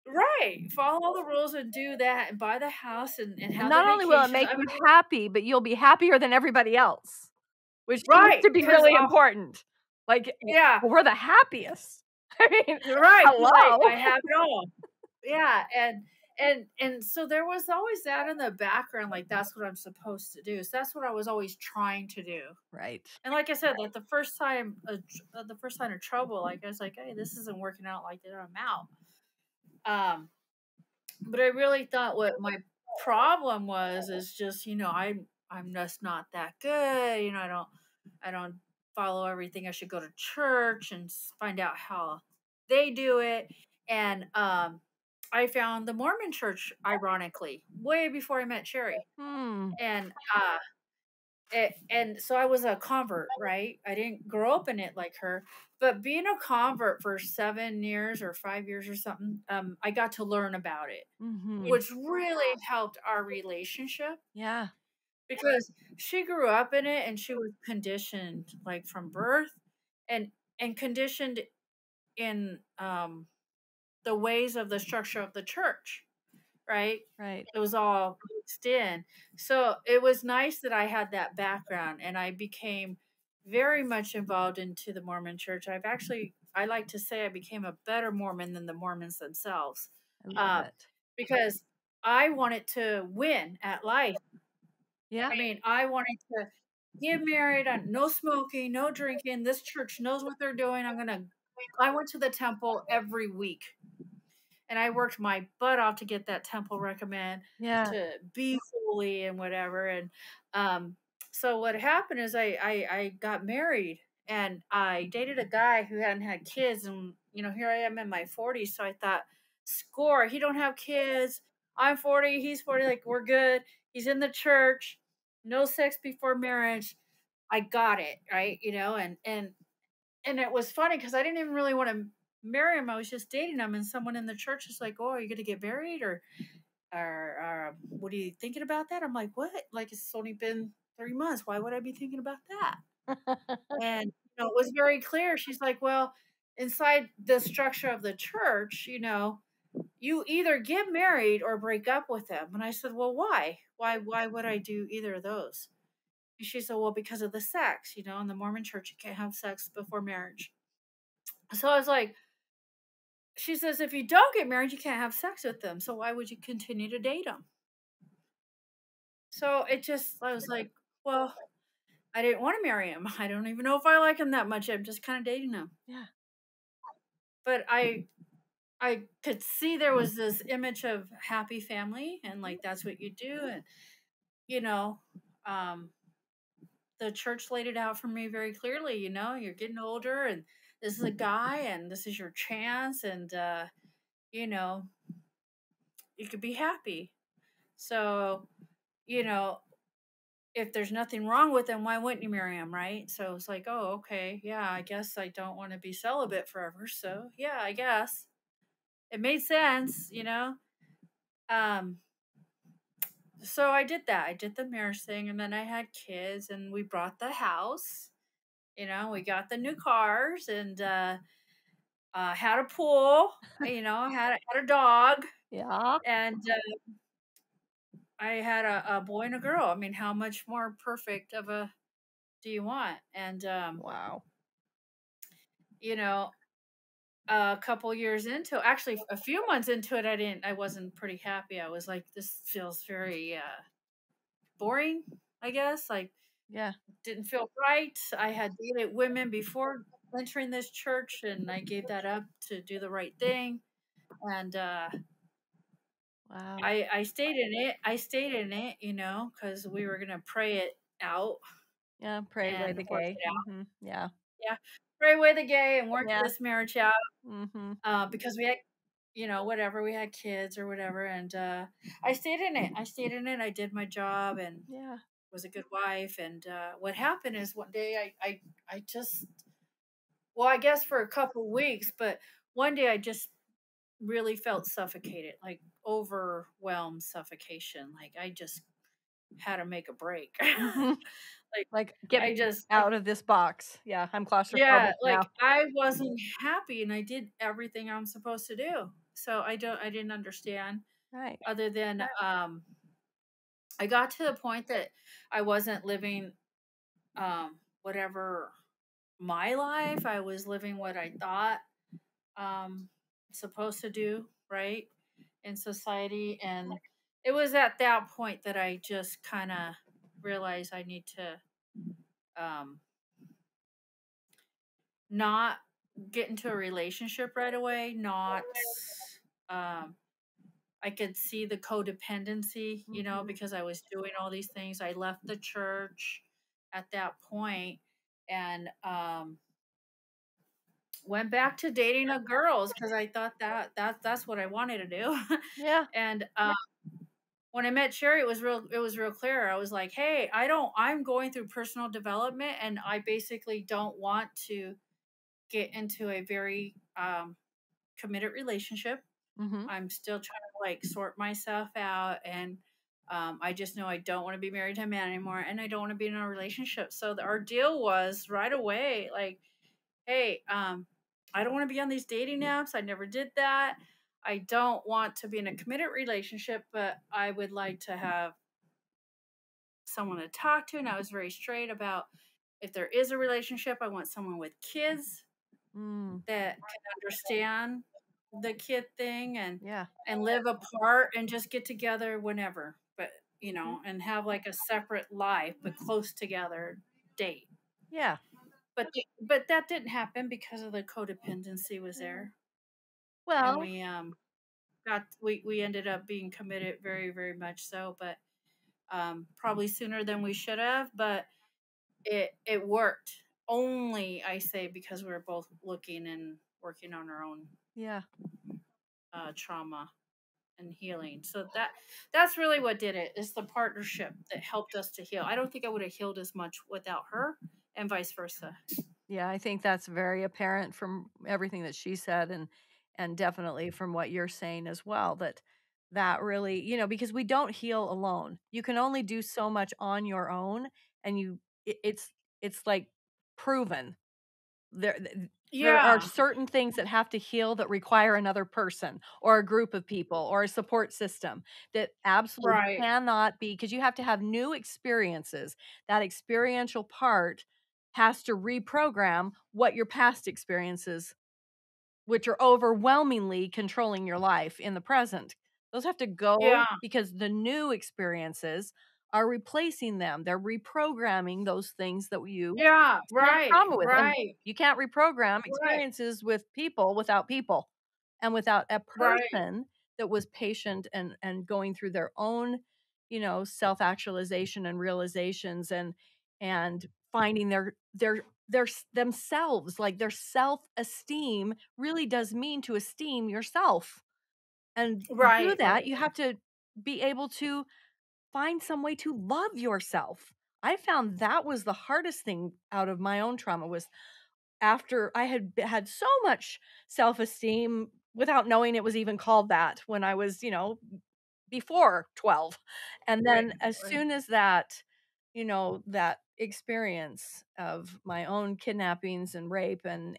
right. Follow all the rules and do that and buy the house and And have the not only will it vacations. make I you mean, happy, but you'll be happier than everybody else, which seems right, to be because really important. Like, yeah, we're the happiest. I mean, right, 'cause hello? I have it all. Yeah, and so there was always that in the background, like, that's what I'm supposed to do. So that's what I was always trying to do. Right. And like I said, like, the first sign of trouble, like, I was like, "Hey, this isn't working out like that, I'm out." Um, but I really thought what my problem was is just, I'm just not that good, I don't follow everything. I should go to church and find out how they do it. And I found the Mormon church ironically way before I met Sherry. Hmm. And and so I was a convert, right? I didn't grow up in it like her, but being a convert for 7 years or 5 years or something, I got to learn about it, Mhm. which really helped our relationship Yeah. because she grew up in it and she was conditioned like from birth and conditioned in the ways of the structure of the church, right? Right. It was all mixed in. So it was nice that I had that background and I became very much involved into the Mormon church. I like to say I became a better Mormon than the Mormons themselves. I love Uh, it. because I wanted to win at life. Yeah. I mean, I wanted to get married, no smoking, no drinking. This church knows what they're doing. I went to the temple every week and I worked my butt off to get that temple recommend Yeah. to be holy and whatever. And um, so what happened is I got married and I dated a guy who hadn't had kids, and here I am in my 40s. So I thought, score, he don't have kids. I'm 40, he's 40, like we're good. He's in the church, no sex before marriage. I got it right, and it was funny because I didn't even really want to marry him. I was just dating him, and someone in the church was like, "Oh, are you going to get married, or what are you thinking about that?" I'm like, "What? Like it's only been 3 months. Why would I be thinking about that?" And it was very clear. She's like, "Well, inside the structure of the church, you either get married or break up with them." And I said, "Well, why? Why would I do either of those?" And she said, "Well, because of the sex. In the Mormon church, you can't have sex before marriage." So I was like, she says, if you don't get married, you can't have sex with them. So why would you continue to date them? So I was like, well, I didn't want to marry him. I don't even know if I like him that much. I'm just kind of dating him. Yeah. But I could see there was this image of happy family and like that's what you do. And, you know, um, the church laid it out for me very clearly. You're getting older and this is a guy and this is your chance. And, you know, you could be happy. So, you know, if there's nothing wrong with him, why wouldn't you marry him, right? So it's like, oh, okay, yeah, I guess I don't want to be celibate forever. So yeah, I guess it made sense. Um, so I did that. I did the marriage thing, and then I had kids, and we bought the house. We got the new cars, and had a pool. Had a dog, Yeah. and I had a boy and a girl. I mean, how much more perfect of a do you want? And Wow. you know, a couple years into, actually a few months into it, I wasn't pretty happy. I was like, this feels very boring, I guess. Like, Yeah. didn't feel right. I had dated women before entering this church, and I gave that up to do the right thing. And Wow. I stayed in it. Because we were gonna pray it out Yeah. Pray away and the work gay. it out. Yeah. Yeah, pray away the gay and work Yeah. this marriage out. Mhm. Because we had, whatever, we had kids or whatever, and I stayed in it. I did my job and Yeah. was a good wife. And what happened is one day I just, well, I guess for a couple weeks, but one day I just really felt suffocated, like overwhelmed suffocation. Like I just how to make a break. Mhm. Like, Like, "Get I me just I out of this box." Yeah, I'm yeah, claustrophobic like, now. I wasn't happy, and I did everything I'm supposed to do. So I didn't understand Right. other than, I got to the point that I wasn't living, whatever my life, I was living what I thought, um, supposed to do, right, in society, and it was at that point that I just kinda realized I need to, um, not get into a relationship right away, not, um I could see the codependency, Mhm. because I was doing all these things. I left the church at that point and went back to dating a girls because I thought that's what I wanted to do. Yeah. And when I met Sherry, it was real clear. I was like, hey, I'm going through personal development and I basically don't want to get into a very committed relationship. Mhm. I'm still trying to like sort myself out and I just know I don't want to be married to a man anymore and I don't want to be in a relationship. So our deal was right away like, hey, I don't want to be on these dating apps. I never did that. I don't want to be in a committed relationship, but I would like to have someone to talk to. And I was very straight about if there is a relationship, I want someone with kids Mm. that can understand the kid thing Yeah. and live apart and just get together whenever, but Mhm. and have like a separate life but close together date. Yeah. But that didn't happen because of the codependency was there, and Well, we ended up being committed very much so, but probably sooner than we should have, but it worked only I say because we were both looking and working on our own yeah. trauma and healing. So that's really what did it. Is the partnership that helped us to heal. I don't think I would have healed as much without her and vice versa. Yeah, I think that's very apparent from everything that she said and definitely from what you're saying as well that that really, because we don't heal alone. You can only do so much on your own and it's like proven. There are Yeah. certain things that have to heal that require another person or a group of people or a support system that absolutely Right. cannot be because you have to have new experiences. That experiential part has to reprogram what your past experiences, which are overwhelmingly controlling your life in the present. Those have to go Yeah. because the new experiences are replacing them. They're reprogramming those things that you Yeah. experienced Right. trauma with, and Right. you can't reprogram Right. experiences with people without people, and without a Right. person that was patient and going through their own, self-actualization and realizations and finding themselves, like, their self-esteem really does mean to esteem yourself, and to do Right. that, you have to be able to find some way to love yourself. I found that was the hardest thing out of my own trauma was after I had so much self-esteem without knowing it was even called that when I was, before 12. And Right. then as Right. soon as that, that experience of my own kidnappings and rape and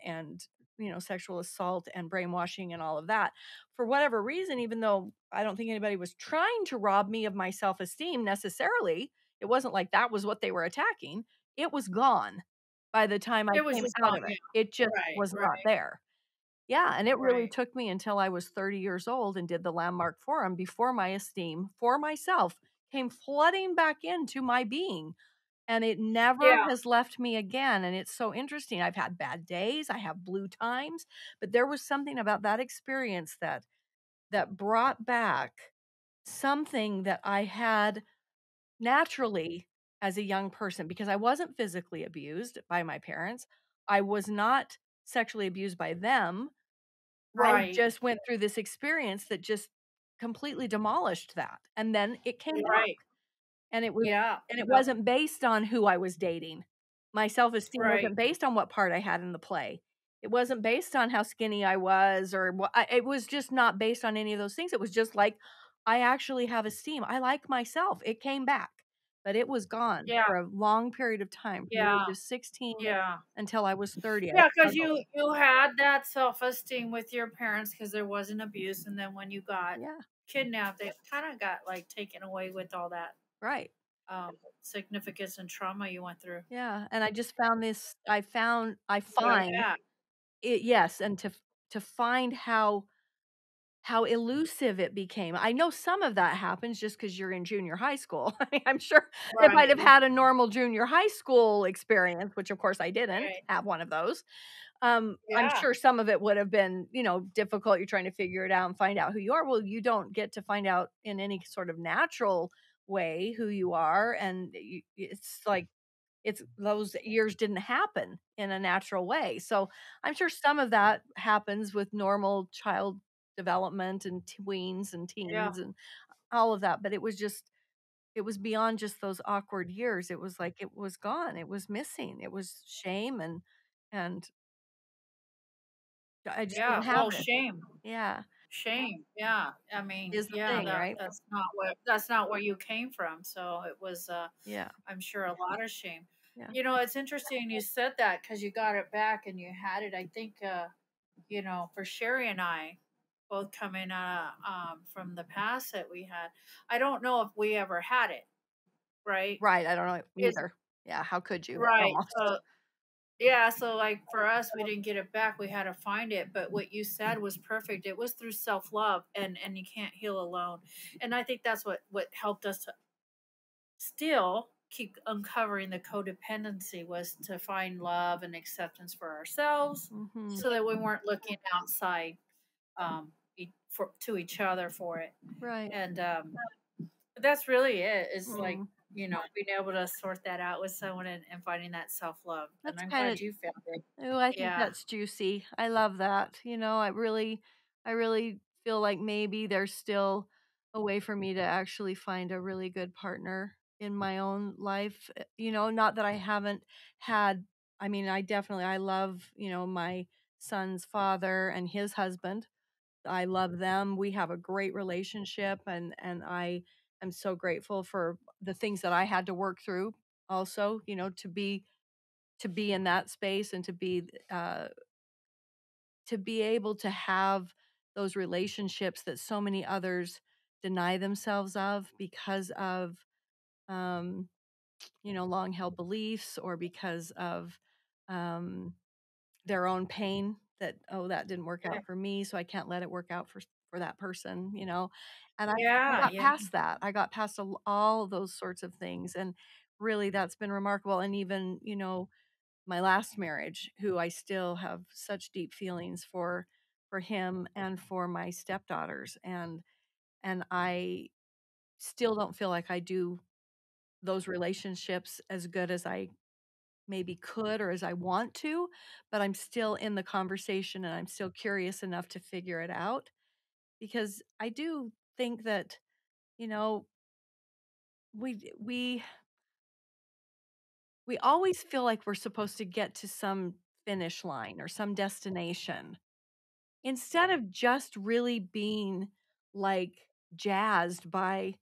sexual assault and brainwashing and all of that, for whatever reason, even though I don't think anybody was trying to rob me of my self-esteem necessarily, it wasn't like that was what they were attacking. It was gone by the time I It was came just out gone. of Yeah. it. It just Right. was not Right. there. Yeah, and it really Right. took me until I was 30 years old and did the landmark forum before my esteem for myself came flooding back into my being, and it never Yeah. has left me again, and it's so interesting. I've had bad days, I have blue times, but there was something about that experience that brought back something that I had naturally as a young person because I wasn't physically abused by my parents. I was not sexually abused by them. I Right. just went through this experience that just completely demolished that, and then it came back, Right. and Yeah. it Yep. wasn't based on who I was dating. My self-esteem Right. wasn't based on what part I had in the play. It wasn't based on how skinny I was or what it was just not based on any of those things. It was just like, I actually have esteem. I like myself. It came back. but it was gone Yeah. for a long period of time from the age Yeah. of 16 Yeah. until I was 30. I Yeah, because struggled. you had that self-esteem with your parents because there wasn't abuse, and then when you got Yeah, kidnapped, it kinda got, like, taken away with all that, right. significance and trauma you went through. Yeah, and I just found this I You got it find back. it, yes, and to find how elusive it became. I know some of that happens just because 'cause you're in junior high school. I mean, I'm sure if I'd Right, have had a normal junior high school experience, which of course I didn't right. have one of those, I'm Yeah, sure some of it would have been, difficult. You're trying to figure it out and find out who you are. Well, you don't get to find out in any sort of natural way who you are, and it's like it's those years didn't happen in a natural way. So, I'm sure some of that happens with normal child development and tweens and yeah, teens and all of that, but it was beyond just those awkward years. It was like it was gone. It was missing. It was shame and I just yeah. didn't have Well, it. shame. Yeah, Shame, yeah. I mean, is the yeah, thing, right? that's not where you came from, so it was, Yeah, I'm sure a lot of shame. yeah. You know, it's interesting you said that because you got it back and you had it. I think, for Sherry and I, both coming from the past that we had, I don't know if we ever had it, right? Right, I don't know It's either. Yeah, how could you? right. Almost. So yeah, so like for us, we didn't get it back. We had to find it. But what you said was perfect. It was through self love, and you can't heal alone. And I think that's what helped us to still keep uncovering the codependency was to find love and acceptance for ourselves, Mhm. so that we weren't looking outside to each other for it. Right. And but that's really it. It's like Mm. being able to sort that out with someone and finding that self love. And That's I'm kinda glad you found it. ooh, I think Yeah. that's juicy. I love that. I really feel like maybe there's still a way for me to actually find a really good partner in my own life. Not that I haven't had I mean, I love, my son's father and his husband. I love them. We have a great relationship and I am so grateful for the things that I had to work through also, to be in that space and to be able to have those relationships that so many others deny themselves of because of um, long held beliefs or because of um, their own pain that, oh, that didn't work Yeah. out for me, so I can't let it work out for that person. And I Yeah, got yeah, past that. I got past all of those sorts of things, and really that's been remarkable. And even my last marriage, who I still have such deep feelings for him and for my stepdaughters, and I still don't feel like I do those relationships as good as I maybe could or as I want to, but I'm still in the conversation and I'm still curious enough to figure it out because I do think that, you know, we we always feel like we're supposed to get to some finish line or some destination instead of just really being like jazzed by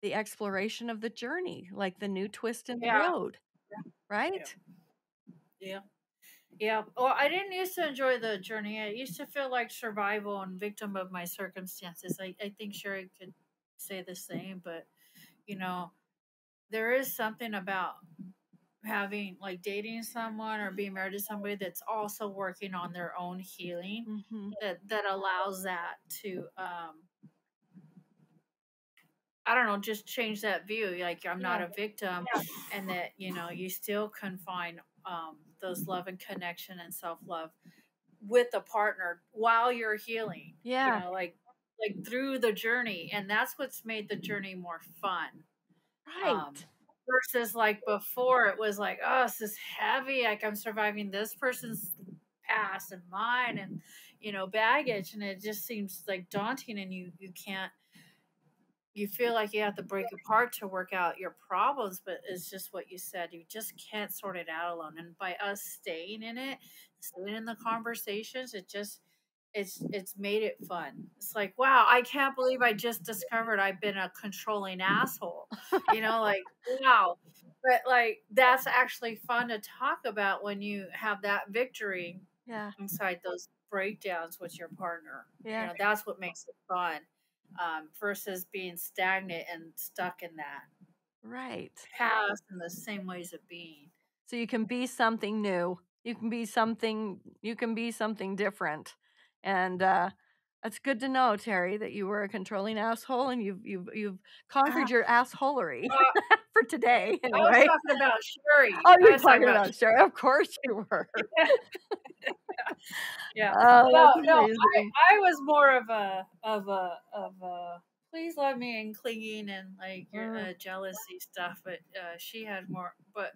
the exploration of the journey, like the new twist in the yeah, road, yeah, right? yeah, yeah. Well, I didn't used to enjoy the journey. I used to feel like survival and victim of my circumstances. I think Sherry could say the same, but you know, there is something about having like dating someone or being married to somebody that's also working on their own healing Mhm. that allows that to I don't know, just change that view. Like I'm not Yeah. a victim, and that you still can find those love and connection and self love with a partner while you're healing. Yeah, Like through the journey, and that's what's made the journey more fun. Um, right. versus like before, it was like, oh, this is heavy. Like I'm surviving this person's past and mine, and baggage, and it just seems like daunting, and you can't you feel like you have to break apart to work out your problems, but it's just what you said. You just can't sort it out alone. And by us staying in it, staying in the conversations, it just it's made it fun. It's like, wow, I can't believe I just discovered I've been a controlling asshole. Like, wow. But like that's actually fun to talk about when you have that victory Yeah. inside those breakdowns with your partner. Yeah. That's what makes it fun. Versus being stagnant and stuck in that Right. past and the same ways of being. So you can be something new. You can be something different. And it's good to know, Terry, that you were a controlling asshole and you've conquered your assholery Uh, for today I was anyway. talking about Sherry. Oh, I you're was talking talking about about Sherry. Of course you were. yeah. Oh, No, that's no, amazing. I was more of a please love me and clinging and like your Mm, jealousy stuff, but she had more. But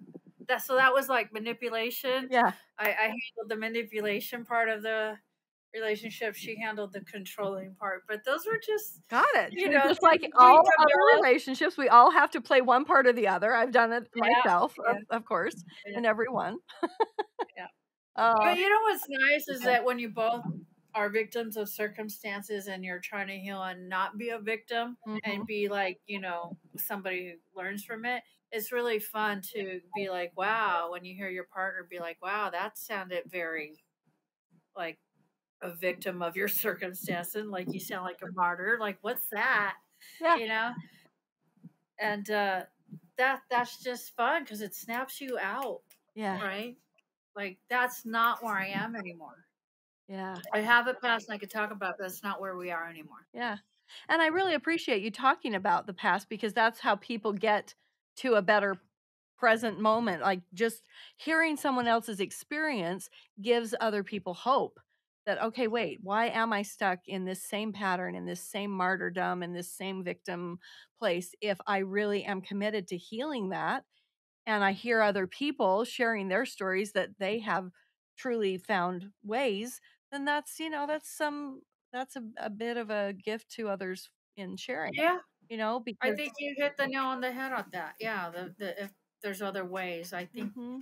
that was like manipulation. yeah. I handled the manipulation part of the relationship. She handled the controlling part. But those were just Got it. And just like getting all other rebellious. relationships, we all have to play one part or the other. I've done it Yeah, myself, yeah, of course, yeah, in every one. yeah. Oh, But you know what's nice is that when you both are victims of circumstances and you're trying to heal and not be a victim and mhm. be like, somebody who learns from it, it's really fun to be like, wow, when you hear your partner be like, wow, that sounded very like a victim of your circumstance and like you sound like a martyr. Like, what's that? Yeah, You know? And that's just fun because it snaps you out, yeah, right? Like that's not where I am anymore. yeah. I have it past and I could talk about, but that's not where we are anymore. Yeah. And I really appreciate you talking about the past because that's how people get to a better present moment. Like just hearing someone else's experience gives other people hope that, okay, wait, why am I stuck in this same pattern, in this same martyrdom, in this same victim place? If I really am committed to healing that, and I hear other people sharing their stories that they have truly found ways, then that's a bit of a gift to others in sharing, Yeah, I because think you hit the nail on the head on that. Yeah, if there's other ways, I think mhm,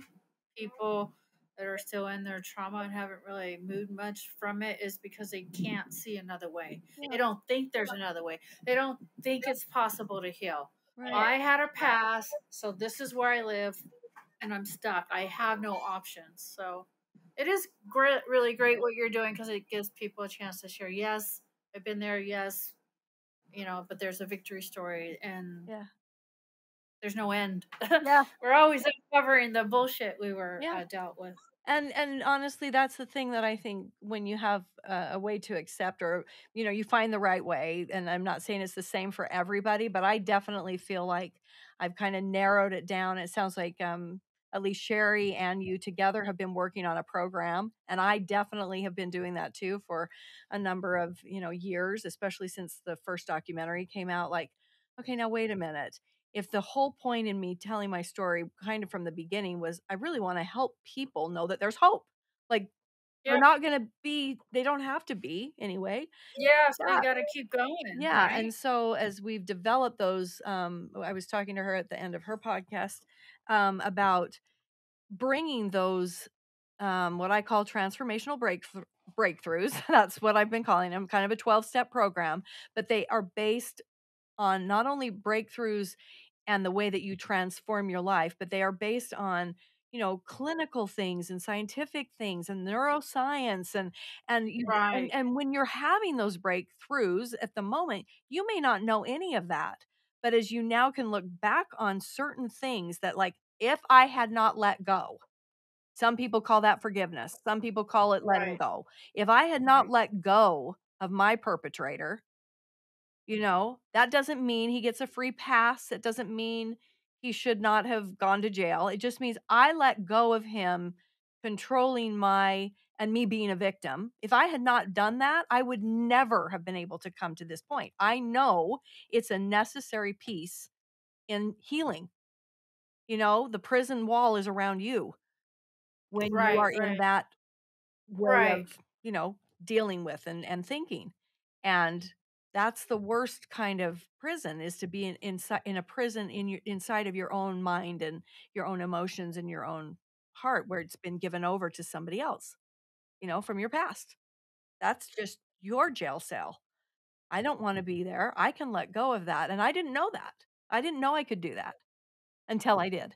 people that are still in their trauma and haven't really moved much from it is because they can't see another way. yeah, They don't think there's another way. They don't think it's possible to heal. right. I had a past, so this is where I live, and I'm stuck. I have no options. So it is great, really great what you're doing because it gives people a chance to share. Yes, I've been there. Yes, but there's a victory story and Yeah. there's no end. Yeah. We're always uncovering the bullshit we were Yeah. dealt with. And honestly, that's the thing that I think when you have a way to accept, or you find the right way, and I'm not saying it's the same for everybody, but I definitely feel like I've kind of narrowed it down. It sounds like at least Sherry and you together have been working on a program, and I definitely have been doing that too for a number of years, especially since the first documentary came out. Like, okay, now wait a minute, if the whole point in me telling my story kind of from the beginning was I really want to help people know that there's hope. Like, Yeah. they're not going to be, they don't have to be anyway. Yeah. So you Yeah. got to keep going, Yeah. right? And so as we've developed those, I was talking to her at the end of her podcast about bringing those, what I call transformational breakthroughs. That's what I've been calling them, kind of a 12-step program, but they are based on not only breakthroughs and the way that you transform your life, but they are based on, clinical things and scientific things and neuroscience, Right. and when you're having those breakthroughs at the moment, you may not know any of that. But as you now can look back on certain things that, like, if I had not let go, some people call that forgiveness. Some people call it letting Right. go. If I had not Right. let go of my perpetrator, that doesn't mean he gets a free pass. It doesn't mean he should not have gone to jail. It just means I let go of him controlling and me being a victim. If I had not done that, I would never have been able to come to this point. I know it's a necessary piece in healing. The prison wall is around you when you Right. are in Right. that way Right. of, dealing with and thinking. And that's the worst kind of prison, is to be inside in a prison inside of your own mind and your own emotions and your own heart, where it's been given over to somebody else, from your past. That's just your jail cell. I don't want to be there. I can let go of that. And I didn't know that. I didn't know I could do that until I did.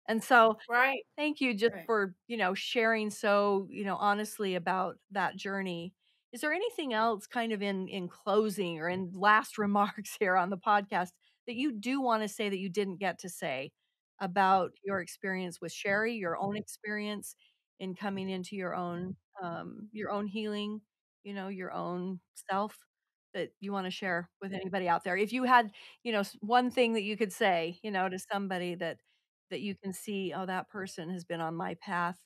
And so Right. thank you just Right. for, sharing so, honestly about that journey. Is there anything else kind of in closing or in last remarks here on the podcast that you do want to say that you didn't get to say about your experience with Sherry, your own experience in coming into your own healing, your own self that you want to share with anybody out there? If you had, one thing that you could say, to somebody that you can see, "Oh, that person has been on my path.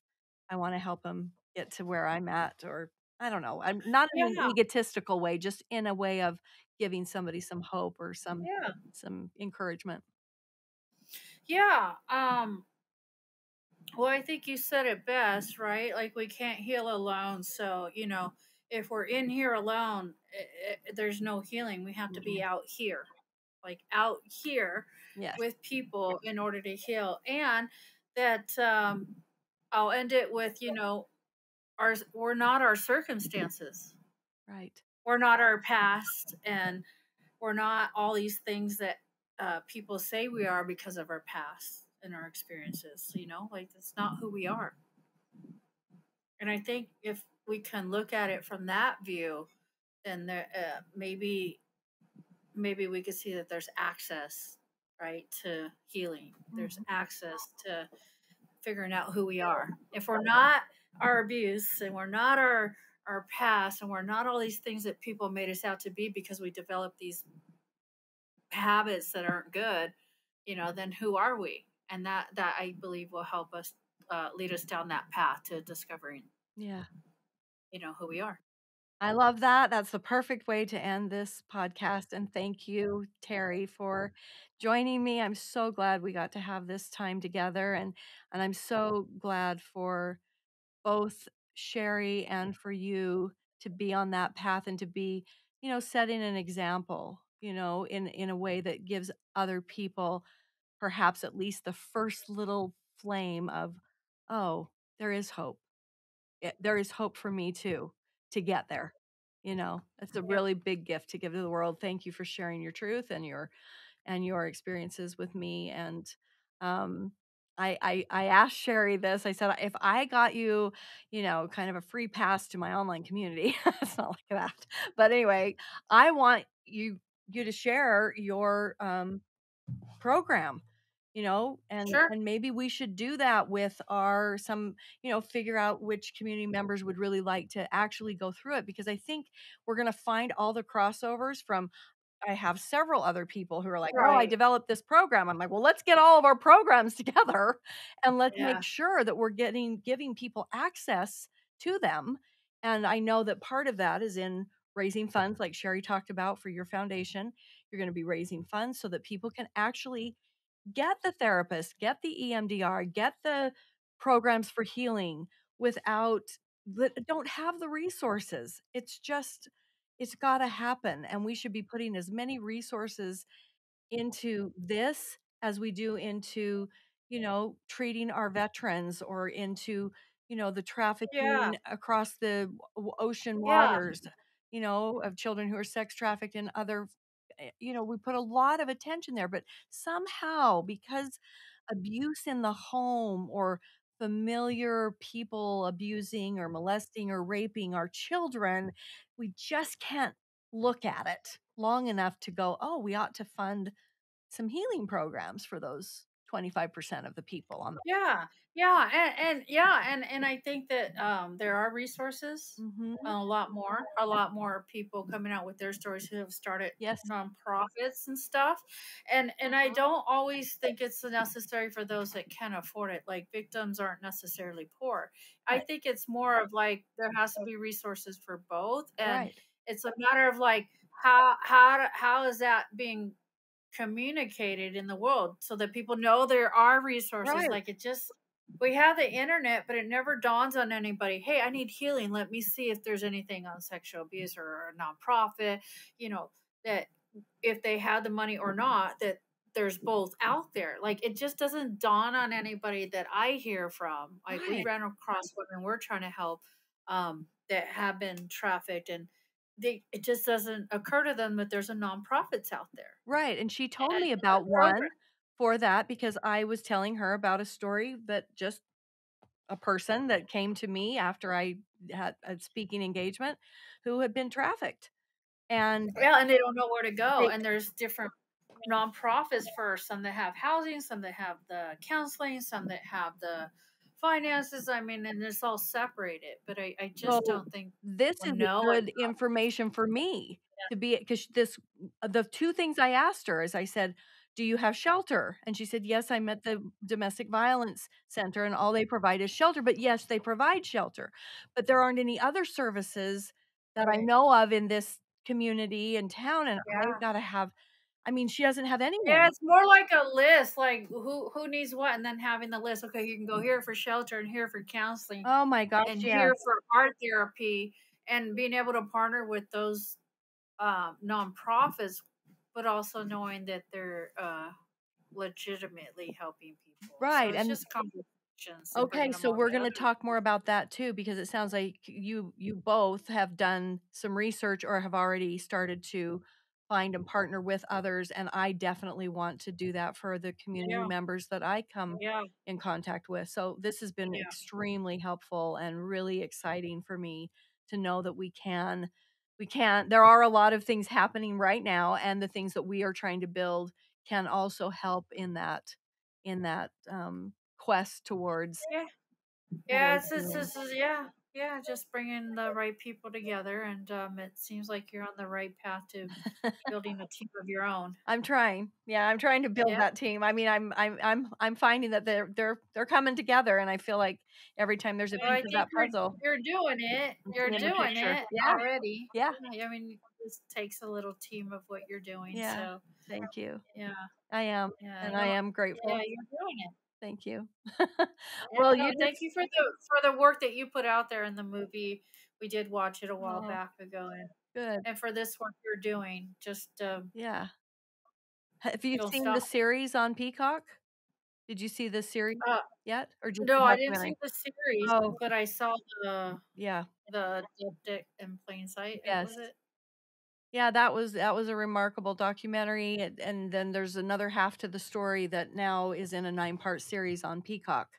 I wanna help them get to where I'm at," or I don't know. I'm not in an Yeah. egotistical way, just in a way of giving somebody some hope or Yeah. some encouragement. Yeah. Well, I think you said it best, right? Like, we can't heal alone. So, if we're in here alone, there's no healing. We have to be Mhm. out here, like out here Yes, with people in order to heal. And that, I'll end it with, we're not our circumstances, right. we're not our past, and we're not all these things that people say we are because of our past and our experiences. Like, that's not who we are. And I think if we can look at it from that view, then maybe we could see that there's access, right, to healing. There's Mhm. access to figuring out who we are. If we're not our abuse, and we're not our past, and we're not all these things that people made us out to be because we developed these habits that aren't good, then who are we? And that I believe will help us, lead us down that path to discovering, Yeah. who we are. I love that. That's the perfect way to end this podcast, and thank you, Terry, for joining me. I'm so glad we got to have this time together, and I'm so glad for both Sherry and for you to be on that path and to be, setting an example, in a way that gives other people perhaps at least the first little flame of, oh, there is hope. There is hope for me too to get there. It's a Yep. really big gift to give to the world. Thank you for sharing your truth and your experiences with me. And um, I asked Sherry this. I said, if I got you, kind of a free pass to my online community, it's not like that. But anyway, I want you to share your program, Sure. and maybe we should do that with our some, figure out which community members would really like to actually go through it, because I think we're going to find all the crossovers from. I have several other people who are like, "Oh, I Right. developed this program." I'm like, "Well, let's get all of our programs together and let's make Yeah. sure that we're giving people access to them." And I know that part of that is in raising funds like Sherry talked about for your foundation. You're going to be raising funds so that people can actually get the therapist, get the EMDR, get the programs for healing without that don't have the resources. It's got to happen, and we should be putting as many resources into this as we do into, treating our veterans or into, the Yeah. trafficking across the ocean Yeah. waters, of children who are sex trafficked and other, we put a lot of attention there, but somehow because abuse in the home or familiar people abusing or molesting or raping our children, we just can't look at it long enough to go, oh, we ought to fund some healing programs for those 25% of the people on the. Yeah, yeah, and yeah, and I think that there are resources, Mhm. a lot more people coming out with their stories who have started Yes. nonprofits and stuff, and I don't always think it's necessary for those that can afford it. Like, victims aren't necessarily poor. I Right. think it's more of like there has to be resources for both, and Right. it's a matter of like how is that being communicated in the world so that people know there are resources. Right. Like, it just, we have the internet, but it never dawns on anybody, hey, I need healing, let me see if there's anything on sexual abuse or a nonprofit, you know that if they had the money or not, that there's both out there. Like, it just doesn't dawn on anybody that I hear from. Like, we Right. ran across women we're trying to help, that have been trafficked, and it just doesn't occur to them that there's a nonprofits out there Right, and she told and me a about program. one for that because I was telling her about a story that just a person that came to me after I had a speaking engagement who had been trafficked, and Yeah, and they don't know where to go. they And there's different nonprofits for some that have housing, some that have the counseling, some that have the finances. I mean, and it's all separated. But I just so don't think this people is know good enough. information for me to be because this the 2 things I asked her is I said, "Do you have shelter?" And she said, "Yes, I'm at the domestic violence center and all they provide is shelter." But yes, they provide shelter, but there aren't any other services that I know of in this community and town, and I've Yeah. gotta have I mean, she doesn't have Yeah, anyone. it's more like a list, like who needs what, and then having the list. Okay, you can go here for shelter, and here for counseling, Oh my gosh, and here yes. for art therapy, and being able to partner with those nonprofits, but also knowing that they're legitimately helping people. So Right, it's and just conversations and okay, bringing them so all we're gonna together. talk more about that too, because it sounds like you both have done some research or have already started to find and partner with others, and I definitely want to do that for the community Yeah, members that I come yeah, in contact with. So this has been yeah, extremely helpful and really exciting for me to know that we can there are a lot of things happening right now, and the things that we are trying to build can also help in that quest yeah, yeah. towards It's healing. this is yeah, yeah. Just bringing the right people together, and it seems like you're on the right path to building a team of your own. I'm trying. Yeah, I'm trying to build Yeah. that team. I mean, I'm finding that they're coming together, and I feel like every time there's a Well, piece I of think that puzzle, you're doing it. I'm You're seeing the doing picture. it Yeah, already. yeah, Yeah, I mean, it just takes a little team of what you're doing. yeah. So Thank you. yeah, I am, yeah, and I am yeah, grateful. you're doing it. Thank you. Yeah, Well, no, you thank just you for the work that you put out there in the movie. We did watch it a while oh, back ago, good. and for this work you're doing, just Yeah. Have you don't seen the stop. series on Peacock? Did you see the series Uh, yet, or just the no, I didn't see documentary? the series, Oh, but I saw yeah. the Abducted in Plain Sight. Was Yes. it? Yeah, that was a remarkable documentary, and then there's another half to the story that now is in a 9-part series on Peacock,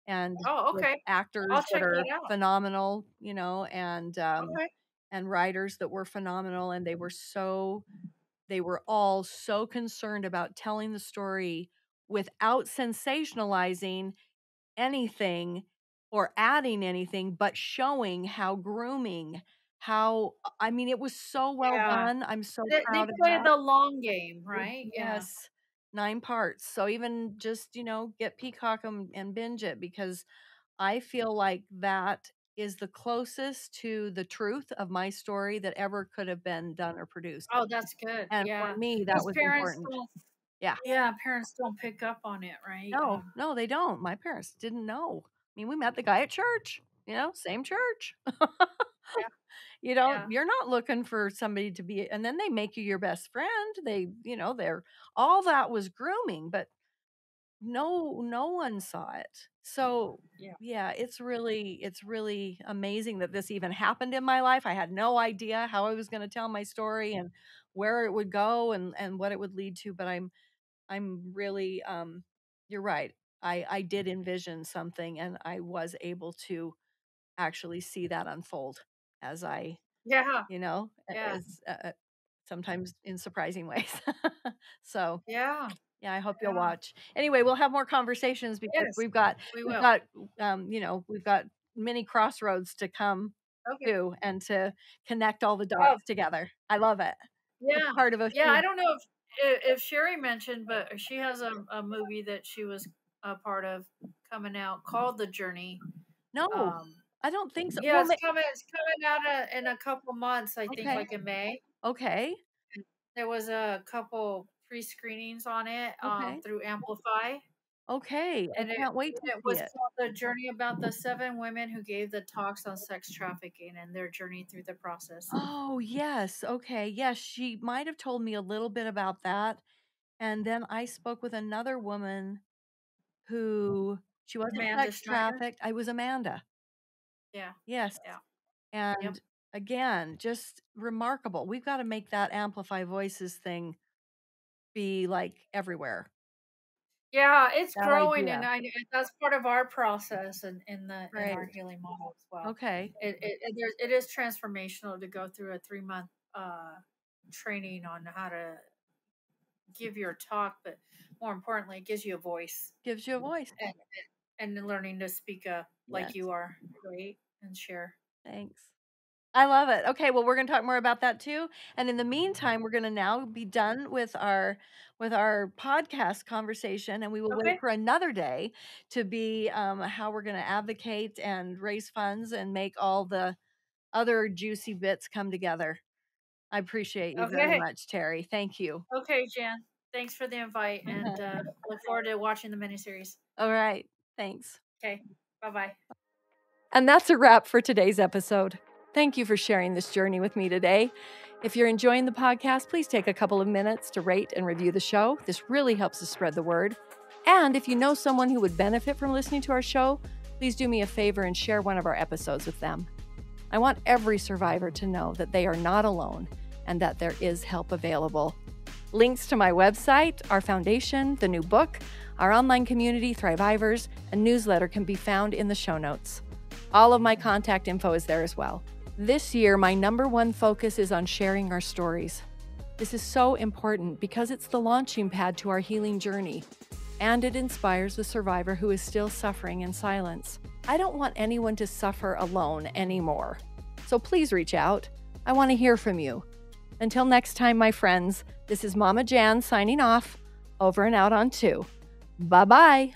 and Oh, with okay. I'll actors that check are that out. phenomenal, Okay. and writers that were phenomenal, and they were all so concerned about telling the story without sensationalizing anything or adding anything, but showing how grooming, how I mean, it was so well Yeah. done. I'm so They proud of play that. the long game, It right? Yeah. yes, 9 parts. So even just, get Peacock and binge it because I feel like that is the closest to the truth of my story that ever could have been done or produced. Oh, that's good. And for Yeah. me, that Because was parents important. don't Yeah. yeah, parents don't pick up on it, right? No, no, they don't. My parents didn't know. I mean, we met the guy at church, same church. Yeah, yeah, You're not looking for somebody to be and then they make you your best friend. They're all that was grooming, but no one saw it. So, yeah. yeah, it's really amazing that this even happened in my life. I had no idea how I was gonna tell my story and where it would go and what it would lead to, but I'm really you're right. I did envision something and I was able to actually see that unfold as I, Yeah, yeah, as sometimes in surprising ways. So, yeah, yeah, I hope you'll yeah. watch. Anyway, we'll have more conversations because Yes, we've got we we've will. got we've got many crossroads to come Okay. to and to connect all the Oh, dots together. I love it. It's yeah. part of a Yeah, I huge don't know if Sherry mentioned, but she has a movie that she was a part of coming out called The Journey. No, Um, I don't think so. yeah, Well, it's coming out in a couple months, I think, okay. like in May. Okay. There was a couple pre-screenings on it Okay. through Amplify, Okay, I and it can't wait to it see was it. called The Journey, about the 7 women who gave the talks on sex trafficking and their journey through the process. Oh, yes, okay, yes, she might have told me a little bit about that, and then I spoke with another woman who she wasn't Amanda sex Schneider? trafficked. I was Amanda. Yeah. Yes, Yeah. And again, just remarkable. We've got to make that Amplify Voices thing be like everywhere. Yeah, it's That growing, idea. and that's part of our process in our Right. healing model as well. Okay. It is transformational to go through a 3-month training on how to give your talk, but more importantly, it gives you a voice Gives you a voice. and learning to speak up like Yes. you are, right, and share. Thanks. I love it. Okay, well, we're going to talk more about that too. And in the meantime, we're going to now be done with our podcast conversation, and we will wait Okay. for another day to be how we're going to advocate and raise funds and make all the other juicy bits come together. I appreciate you very Okay. much, Terry. Thank you. Okay, Jan. Thanks for the invite, and look forward to watching the miniseries. All right. Thanks. Okay. Bye bye. And that's a wrap for today's episode. Thank you for sharing this journey with me today. If you're enjoying the podcast, please take a couple of minutes to rate and review the show. This really helps us spread the word. And if you know someone who would benefit from listening to our show, please do me a favor and share one of our episodes with them. I want every survivor to know that they are not alone and that there is help available. Links to my website, our foundation, the new book, our online community, Thrivivors, and newsletter can be found in the show notes. All of my contact info is there as well. This year, my number one focus is on sharing our stories. This is so important because it's the launching pad to our healing journey, and it inspires the survivor who is still suffering in silence. I don't want anyone to suffer alone anymore. So please reach out. I want to hear from you. Until next time, my friends, this is Mama Jan signing off. Over and out on 2. Bye-bye.